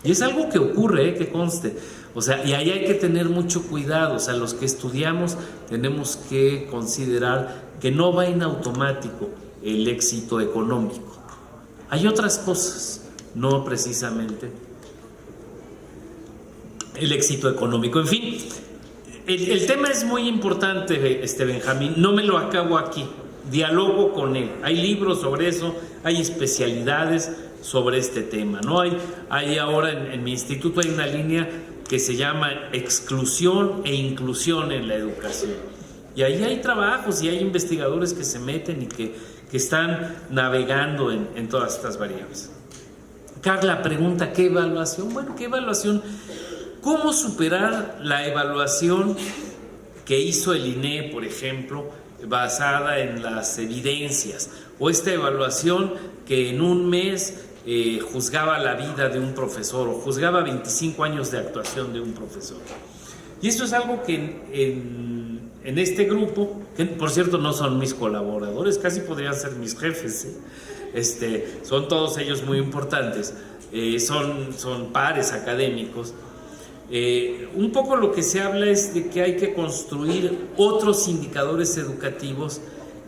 B: Y es algo que ocurre, que conste. O sea, y ahí hay que tener mucho cuidado. O sea, los que estudiamos tenemos que considerar que no va en automático el éxito económico. Hay otras cosas, no precisamente el éxito económico. En fin, el tema es muy importante, Benjamín. No me lo acabo aquí. Dialogo con él. Hay libros sobre eso, hay especialidades sobre este tema, ¿no? Hay ahora en mi instituto hay una línea que se llama exclusión e inclusión en la educación. Y ahí hay trabajos y hay investigadores que se meten y que están navegando en todas estas variables. Carla pregunta: ¿qué evaluación? Bueno, ¿qué evaluación? ¿Cómo superar la evaluación que hizo el INE, por ejemplo, basada en las evidencias, o esta evaluación que en un mes juzgaba la vida de un profesor o juzgaba 25 años de actuación de un profesor? Y esto es algo que en este grupo, que por cierto no son mis colaboradores, casi podrían ser mis jefes, son todos ellos muy importantes, son pares académicos. Un poco lo que se habla es de que hay que construir otros indicadores educativos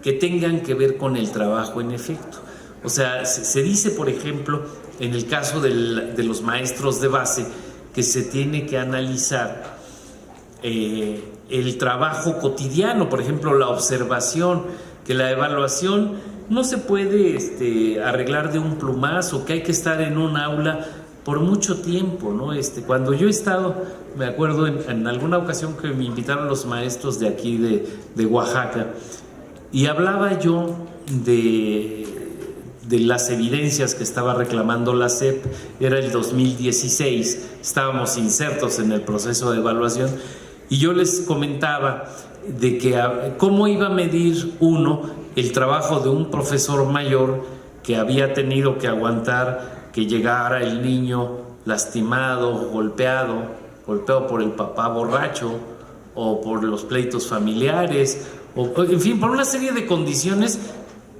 B: que tengan que ver con el trabajo en efecto. O sea, se dice, por ejemplo, en el caso de los maestros de base, que se tiene que analizar el trabajo cotidiano, por ejemplo, la observación, que la evaluación no se puede arreglar de un plumazo, que hay que estar en un aula por mucho tiempo, ¿no? Cuando yo he estado, me acuerdo en alguna ocasión que me invitaron los maestros de aquí de Oaxaca, y hablaba yo de las evidencias que estaba reclamando la SEP. Era el 2016, estábamos insertos en el proceso de evaluación, y yo les comentaba de que cómo iba a medir uno el trabajo de un profesor mayor que había tenido que aguantar que llegara el niño lastimado, golpeado por el papá borracho, o por los pleitos familiares, o en fin, por una serie de condiciones.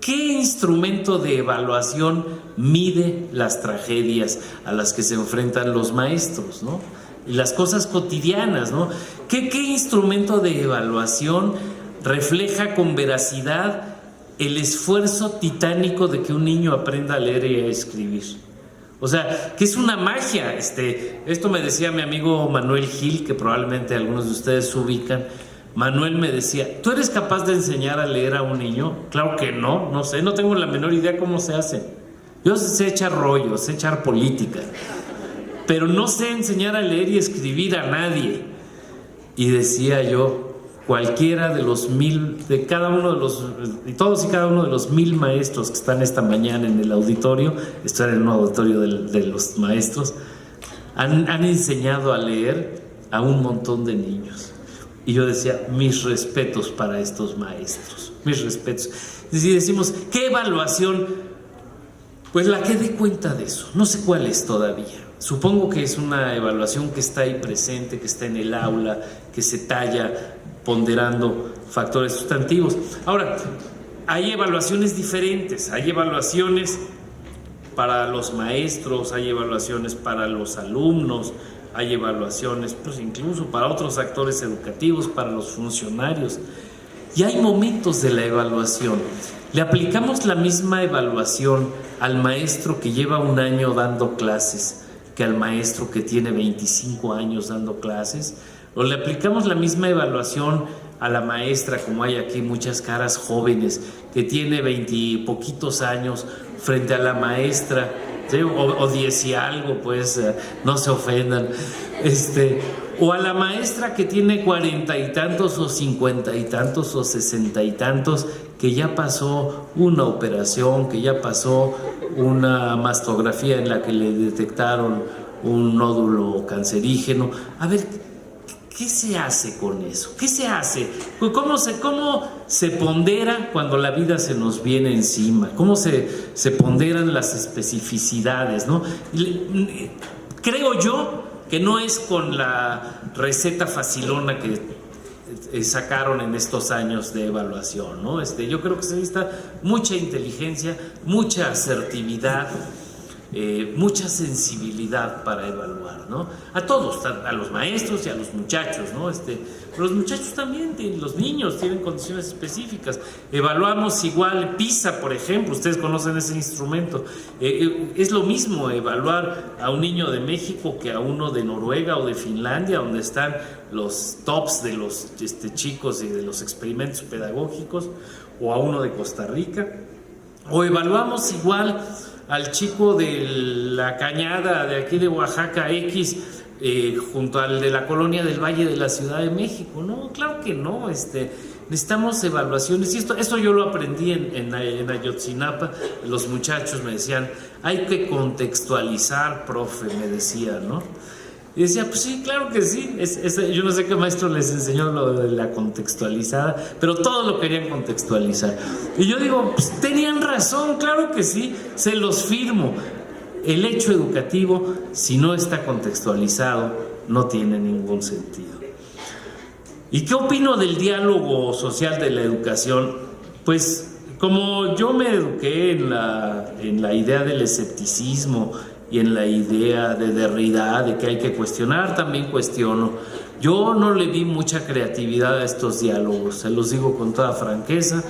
B: ¿Qué instrumento de evaluación mide las tragedias a las que se enfrentan los maestros, ¿no? Y las cosas cotidianas, ¿no? ¿Qué instrumento de evaluación refleja con veracidad el esfuerzo titánico de que un niño aprenda a leer y a escribir? O sea, que es una magia. Esto me decía mi amigo Manuel Gil, que probablemente algunos de ustedes ubican. Manuel me decía, ¿tú eres capaz de enseñar a leer a un niño? Claro que no, no sé, no tengo la menor idea cómo se hace. Yo sé echar rollos, sé echar política, pero no sé enseñar a leer y escribir a nadie. Y decía yo, cualquiera de los 1000, de cada uno de los, y todos y cada uno de los 1000 maestros que están esta mañana en el auditorio, están en un auditorio de los maestros, han enseñado a leer a un montón de niños. Y yo decía, mis respetos para estos maestros, mis respetos. Y decimos, ¿qué evaluación? Pues la que dé cuenta de eso, no sé cuál es todavía. Supongo que es una evaluación que está ahí presente, que está en el aula, que se talla ponderando factores sustantivos. Ahora, hay evaluaciones diferentes, hay evaluaciones para los maestros, hay evaluaciones para los alumnos, hay evaluaciones, pues incluso para otros actores educativos, para los funcionarios. Y hay momentos de la evaluación. Le aplicamos la misma evaluación al maestro que lleva 1 año dando clases que al maestro que tiene 25 años dando clases. O le aplicamos la misma evaluación a la maestra, como hay aquí muchas caras jóvenes, que tiene 20 y poquitos años frente a la maestra, ¿sí? o 10 y algo, pues no se ofendan, o a la maestra que tiene 40 y tantos o 50 y tantos o 60 y tantos, que ya pasó una operación, que ya pasó una mastografía en la que le detectaron un nódulo cancerígeno. A ver, ¿qué se hace con eso? ¿Qué se hace? ¿Cómo se pondera cuando la vida se nos viene encima? ¿Cómo se ponderan las especificidades, ¿no? Creo yo que no es con la receta facilona que sacaron en estos años de evaluación, ¿no? Yo creo que se necesita mucha inteligencia, mucha asertividad, mucha sensibilidad para evaluar, ¿no? A todos, a los maestros y a los muchachos, ¿no? Los muchachos también, los niños tienen condiciones específicas. Evaluamos igual PISA, por ejemplo, ustedes conocen ese instrumento. Es lo mismo evaluar a un niño de México que a uno de Noruega o de Finlandia, donde están los tops de los chicos y de los experimentos pedagógicos, o a uno de Costa Rica. O evaluamos igual al chico de la Cañada de aquí de Oaxaca X junto al de la colonia del Valle de la Ciudad de México. No, claro que no. Necesitamos evaluaciones, y esto yo lo aprendí en Ayotzinapa. Los muchachos me decían, hay que contextualizar, profe, me decían, ¿no? Y decía, pues sí, claro que sí. Yo no sé qué maestro les enseñó lo de la contextualizada, pero todos lo querían contextualizar. Y yo digo, pues tenían razón, claro que sí, se los firmo. El hecho educativo, si no está contextualizado, no tiene ningún sentido. ¿Y qué opino del diálogo social de la educación? Pues como yo me eduqué en la idea del escepticismo y en la idea de Derrida de que hay que cuestionar, también cuestiono. Yo no le vi mucha creatividad a estos diálogos, se los digo con toda franqueza.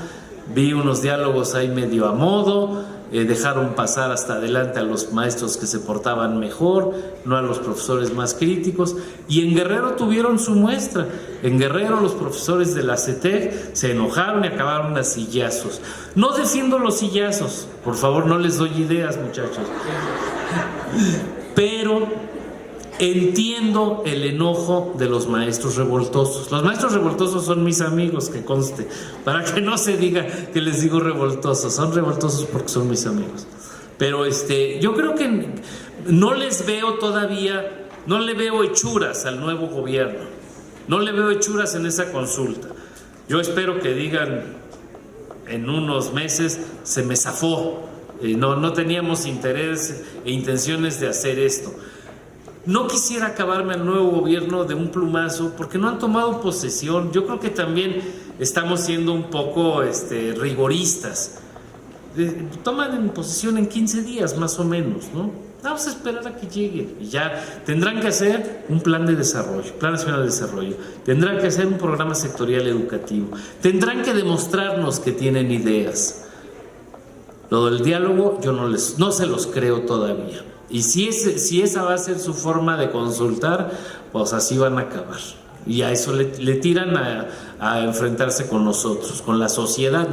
B: Vi unos diálogos ahí medio a modo, dejaron pasar hasta adelante a los maestros que se portaban mejor, no a los profesores más críticos, y en Guerrero tuvieron su muestra. En Guerrero los profesores de la CETEC se enojaron y acabaron a sillazos. No defiendo los sillazos, por favor, no les doy ideas, muchachos, pero entiendo el enojo de los maestros revoltosos. Los maestros revoltosos son mis amigos, que conste, para que no se diga que les digo revoltosos. Son revoltosos porque son mis amigos. Pero yo creo que no les veo todavía, no le veo hechuras al nuevo gobierno. No le veo hechuras en esa consulta. Yo espero que digan en unos meses, se me zafó, no teníamos interés e intenciones de hacer esto. No quisiera acabarme al nuevo gobierno de un plumazo porque no han tomado posesión. Yo creo que también estamos siendo un poco rigoristas. Toman en posesión en 15 días más o menos, ¿no? Vamos a esperar a que lleguen y ya tendrán que hacer un plan de desarrollo, plan nacional de desarrollo, tendrán que hacer un programa sectorial educativo, tendrán que demostrarnos que tienen ideas. Lo del diálogo yo no se los creo todavía. Y si esa va a ser su forma de consultar, pues así van a acabar. Y a eso le tiran a enfrentarse con nosotros, con la sociedad,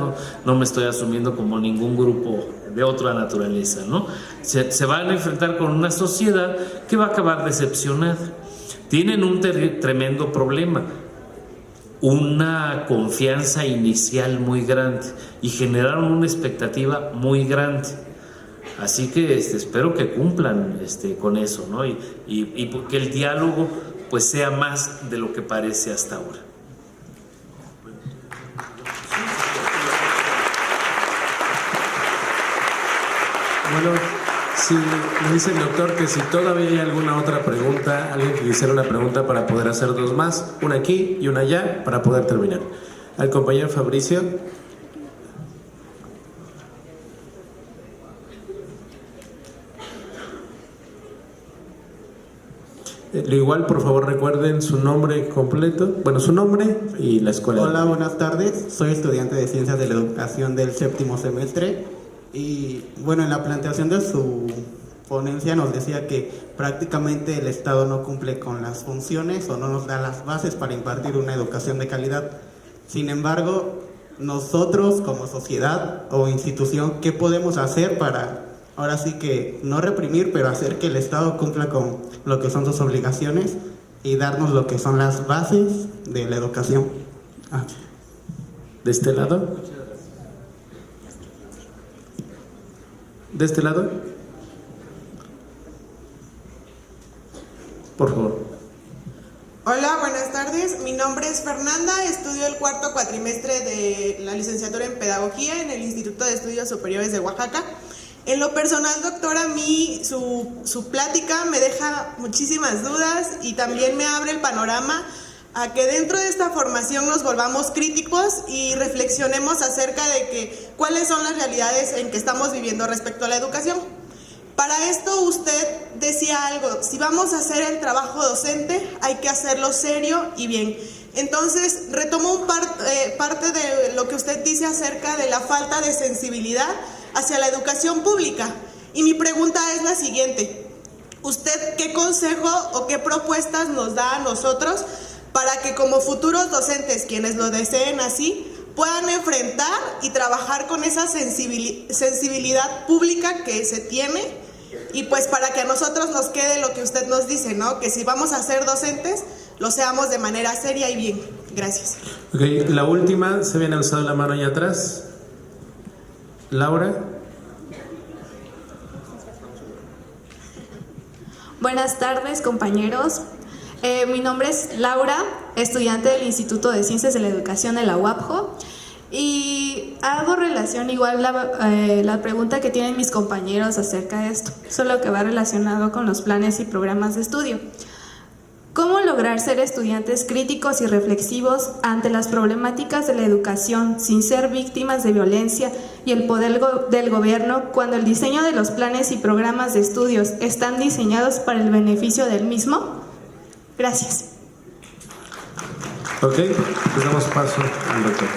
B: no me estoy asumiendo como ningún grupo de otra naturaleza, ¿no? Se van a enfrentar con una sociedad que va a acabar decepcionada. Tienen un tremendo problema, una confianza inicial muy grande y generaron una expectativa muy grande. Así que espero que cumplan con eso, ¿no? Y que el diálogo pues sea más de lo que parece hasta ahora.
A: Bueno, sí, me dice el doctor que si todavía hay alguna otra pregunta, alguien que quisiera una pregunta para poder hacer dos más, una aquí y una allá para poder terminar. Al compañero Fabricio. Lo igual, por favor, recuerden su nombre completo, bueno, su nombre y la escuela.
F: Hola, buenas tardes. Soy estudiante de Ciencias de la Educación del 7º semestre. Y bueno, en la planteación de su ponencia nos decía que prácticamente el Estado no cumple con las funciones o no nos da las bases para impartir una educación de calidad. Sin embargo, nosotros como sociedad o institución, ¿qué podemos hacer para, ahora sí que no reprimir, pero hacer que el Estado cumpla con lo que son sus obligaciones y darnos lo que son las bases de la educación?
A: ¿De este lado? ¿De este lado? Por favor.
G: Hola, buenas tardes. Mi nombre es Fernanda, estudio el 4º cuatrimestre de la licenciatura en Pedagogía en el Instituto de Estudios Superiores de Oaxaca. En lo personal, doctora, a mí su plática me deja muchísimas dudas y también me abre el panorama a que dentro de esta formación nos volvamos críticos y reflexionemos acerca de cuáles son las realidades en que estamos viviendo respecto a la educación. Para esto usted decía algo, si vamos a hacer el trabajo docente hay que hacerlo serio y bien. Entonces retomo parte de lo que usted dice acerca de la falta de sensibilidad hacia la educación pública. Y mi pregunta es la siguiente, ¿usted qué consejo o qué propuestas nos da a nosotros para que como futuros docentes, quienes lo deseen así, puedan enfrentar y trabajar con esa sensibilidad pública que se tiene? Y pues para que a nosotros nos quede lo que usted nos dice, ¿no? Que si vamos a ser docentes, lo seamos de manera seria y bien. Gracias.
A: Ok, la última, se habían alzado la mano allá atrás. Laura.
H: Buenas tardes, compañeros. Mi nombre es Laura, estudiante del Instituto de Ciencias de la Educación de la UAPJO, y hago relación igual la pregunta que tienen mis compañeros acerca de esto, solo que va relacionado con los planes y programas de estudio. ¿Cómo lograr ser estudiantes críticos y reflexivos ante las problemáticas de la educación sin ser víctimas de violencia y el poder del gobierno cuando el diseño de los planes y programas de estudios están diseñados para el beneficio del mismo? Gracias.
A: Ok, pues damos paso al doctor.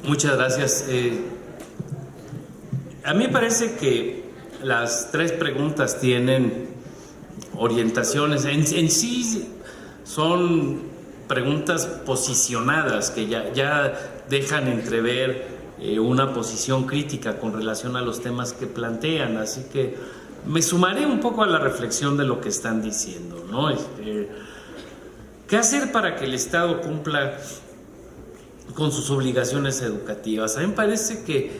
B: Muchas gracias. A mí me parece que las tres preguntas tienen orientaciones. En sí son preguntas posicionadas que ya dejan entrever una posición crítica con relación a los temas que plantean. Así que me sumaré un poco a la reflexión de lo que están diciendo, ¿no? ¿Qué hacer para que el Estado cumpla con sus obligaciones educativas? A mí me parece que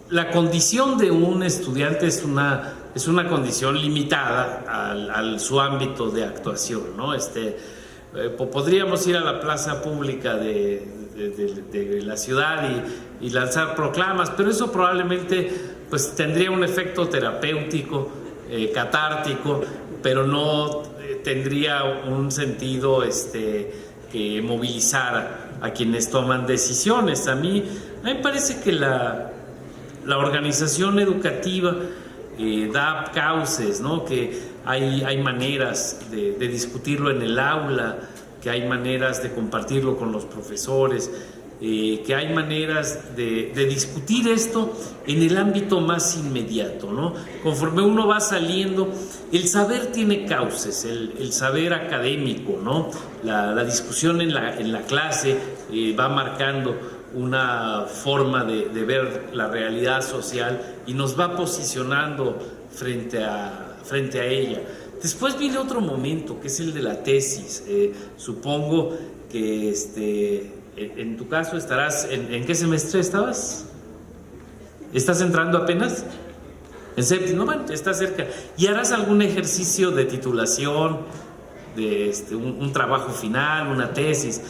B: la condición de un estudiante es una condición limitada a su ámbito de actuación, ¿no? Podríamos ir a la plaza pública de la ciudad y lanzar proclamas, pero eso probablemente pues tendría un efecto terapéutico, catártico, pero no tendría un sentido que movilizara a quienes toman decisiones. A mí me parece que la organización educativa da cauces, ¿no? Que hay maneras de discutirlo en el aula, que hay maneras de compartirlo con los profesores, que hay maneras de discutir esto en el ámbito más inmediato, ¿no? Conforme uno va saliendo, el saber tiene cauces, el saber académico, ¿no? La discusión en la clase va marcando una forma de ver la realidad social y nos va posicionando frente a ella. Después viene otro momento, que es el de la tesis. Supongo que en tu caso estarás, ¿en qué semestre estabas? ¿Estás entrando apenas? En séptimo, bueno, está cerca. ¿Y harás algún ejercicio de titulación, de un trabajo final, una tesis?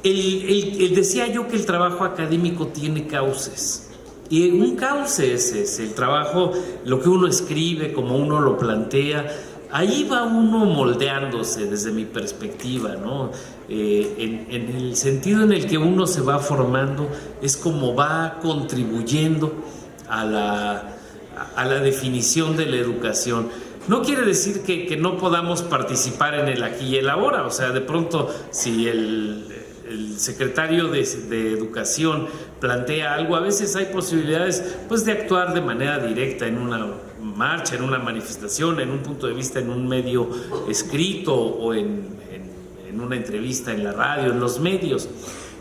B: Decía yo que el trabajo académico tiene cauces. Y un cauce es el trabajo, lo que uno escribe, como uno lo plantea. Ahí va uno moldeándose desde mi perspectiva, ¿no? En el sentido en el que uno se va formando, es como va contribuyendo a la definición de la educación. No quiere decir que no podamos participar en el aquí y el ahora. O sea, de pronto, si el secretario de Educación plantea algo, a veces hay posibilidades pues de actuar de manera directa en una marcha, en una manifestación, en un punto de vista, en un medio escrito o en una entrevista en la radio, en los medios.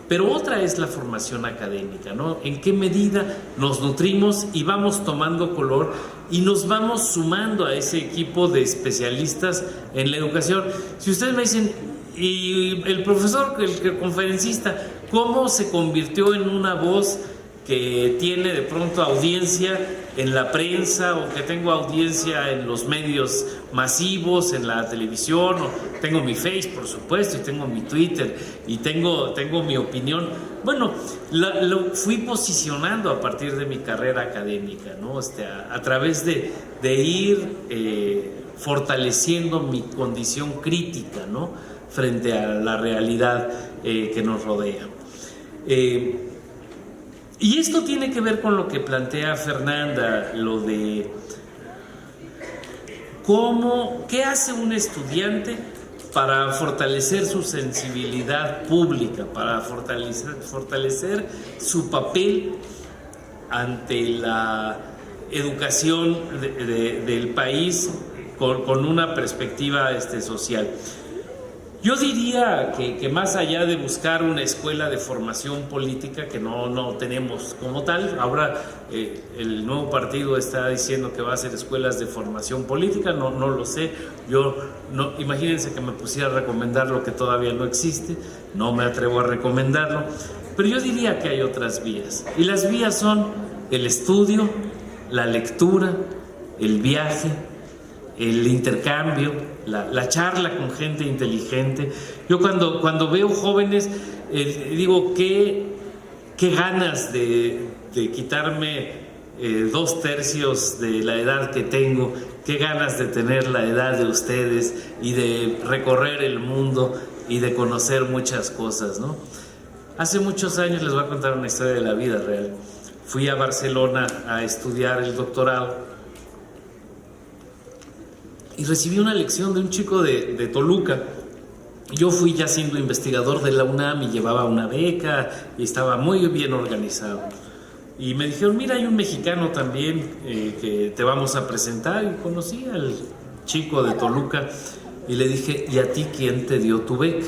B: Pero otra es la formación académica, ¿no? En qué medida nos nutrimos y vamos tomando color y nos vamos sumando a ese equipo de especialistas en la educación. Si ustedes me dicen, y el profesor, el conferencista, ¿cómo se convirtió en una voz que tiene de pronto audiencia en la prensa, o que tengo audiencia en los medios masivos, en la televisión? O tengo mi Face, por supuesto, y tengo mi Twitter, y tengo mi opinión. Bueno, lo fui posicionando a partir de mi carrera académica, ¿no? A través de ir fortaleciendo mi condición crítica, ¿no? Frente a la realidad que nos rodea. Y esto tiene que ver con lo que plantea Fernanda, lo de qué hace un estudiante para fortalecer su sensibilidad pública, para fortalecer su papel ante la educación del país con una perspectiva social. Yo diría que más allá de buscar una escuela de formación política, que no tenemos como tal, ahora el nuevo partido está diciendo que va a hacer escuelas de formación política, no lo sé. Imagínense que me pusiera a recomendar lo que todavía no existe, no me atrevo a recomendarlo, pero yo diría que hay otras vías, y las vías son el estudio, la lectura, el viaje, el intercambio, la charla con gente inteligente. Yo cuando veo jóvenes, digo, qué ganas de de quitarme 2/3 de la edad que tengo. Qué ganas de tener la edad de ustedes y de recorrer el mundo y de conocer muchas cosas, ¿no? Hace muchos años, les voy a contar una historia de la vida real. Fui a Barcelona a estudiar el doctorado y recibí una lección de un chico de Toluca. Yo fui ya siendo investigador de la UNAM y llevaba una beca y estaba muy bien organizado. Y me dijeron, mira, hay un mexicano también que te vamos a presentar. Y conocí al chico de Toluca y le dije, ¿y a ti quién te dio tu beca?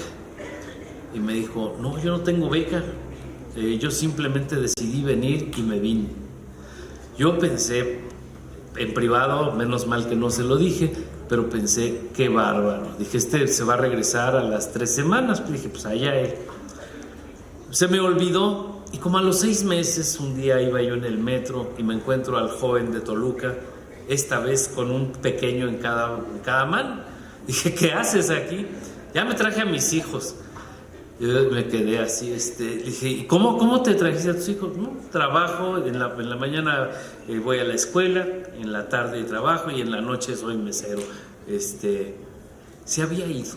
B: Y me dijo, no, yo no tengo beca. Yo simplemente decidí venir y me vine. Yo pensé, en privado, menos mal que no se lo dije, pero pensé, qué bárbaro. Dije, se va a regresar a las 3 semanas. Pues dije, pues allá él. Se me olvidó. Y como a los 6 meses, un día iba yo en el metro y me encuentro al joven de Toluca, esta vez con un pequeño en cada mano. Dije, ¿qué haces aquí? Ya me traje a mis hijos. Yo me quedé así, dije, ¿y cómo te trajiste a tus hijos? No, trabajo, en la mañana voy a la escuela, en la tarde trabajo y en la noche soy mesero. Se había ido.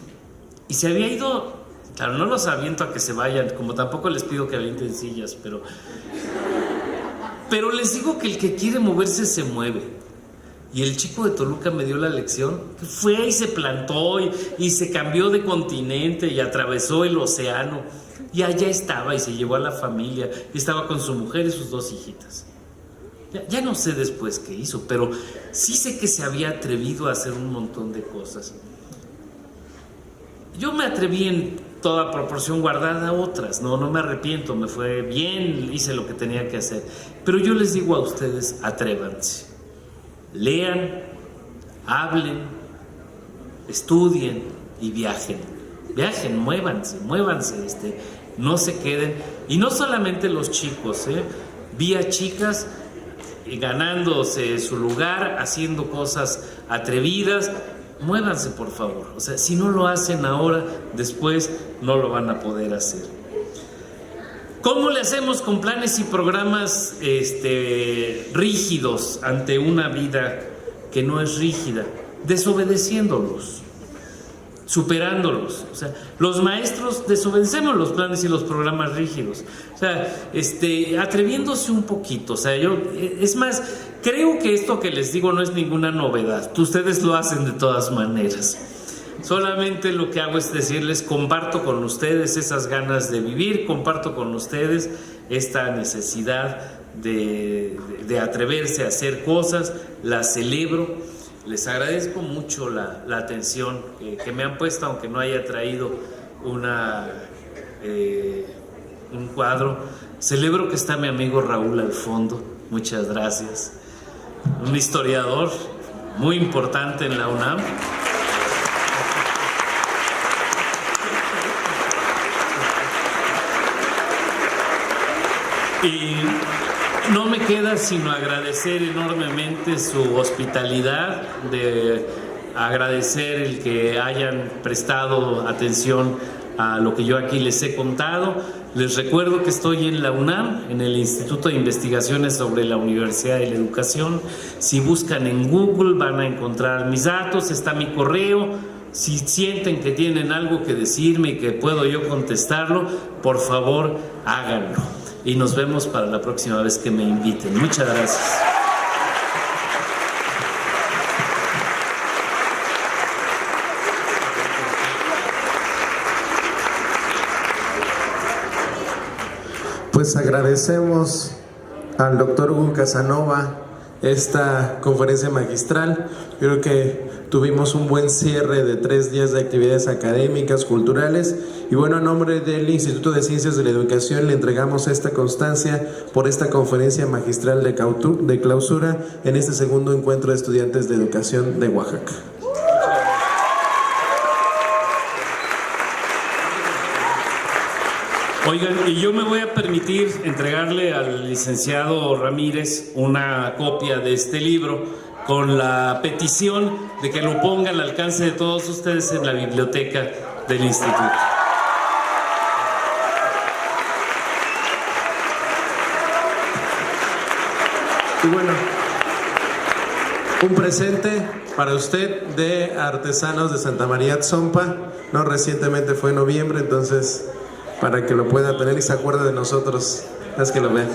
B: Y se había ido. Claro, no los aviento a que se vayan, como tampoco les pido que avienten sillas, pero les digo que el que quiere moverse se mueve. Y el chico de Toluca me dio la lección, que fue y se plantó y se cambió de continente y atravesó el océano. Y allá estaba y se llevó a la familia y estaba con su mujer y sus 2 hijitas. Ya no sé después qué hizo, pero sí sé que se había atrevido a hacer un montón de cosas. Yo me atreví en toda proporción guardada a otras, no me arrepiento, me fue bien, hice lo que tenía que hacer. Pero yo les digo a ustedes, atrévanse, lean, hablen, estudien y viajen. Viajen, muévanse, no se queden. Y no solamente los chicos, vi a chicas ganándose su lugar, haciendo cosas atrevidas. Muévanse, por favor. O sea, si no lo hacen ahora, después no lo van a poder hacer. ¿Cómo le hacemos con planes y programas rígidos ante una vida que no es rígida? Desobedeciéndolos, superándolos. O sea, los maestros desobedecemos los planes y los programas rígidos. O sea, atreviéndose un poquito. O sea, es más, creo que esto que les digo no es ninguna novedad. Ustedes lo hacen de todas maneras. Solamente lo que hago es decirles, comparto con ustedes esas ganas de vivir, comparto con ustedes esta necesidad de atreverse a hacer cosas, las celebro. Les agradezco mucho la atención que me han puesto, aunque no haya traído un cuadro. Celebro que está mi amigo Raúl al fondo, muchas gracias. Un historiador muy importante en la UNAM. Y no me queda sino agradecer enormemente su hospitalidad, de agradecer el que hayan prestado atención a lo que yo aquí les he contado. Les recuerdo que estoy en la UNAM, en el Instituto de Investigaciones sobre la Universidad de la Educación. Si buscan en Google van a encontrar mis datos, está mi correo. Si sienten que tienen algo que decirme y que puedo yo contestarlo, por favor háganlo. Y nos vemos para la próxima vez que me inviten. Muchas gracias.
A: Pues agradecemos al doctor Hugo Casanova esta conferencia magistral. Creo que tuvimos un buen cierre de 3 días de actividades académicas, culturales, y bueno, a nombre del Instituto de Ciencias de la Educación le entregamos esta constancia por esta conferencia magistral de clausura en este segundo encuentro de estudiantes de educación de Oaxaca.
B: Oigan, y yo me voy a permitir entregarle al licenciado Ramírez una copia de este libro con la petición de que lo ponga al alcance de todos ustedes en la biblioteca del instituto.
A: Y bueno, un presente para usted de Artesanos de Santa María Tzompa, no, recientemente fue en noviembre, entonces para que lo pueda tener y se acuerde de nosotros, es que lo vean.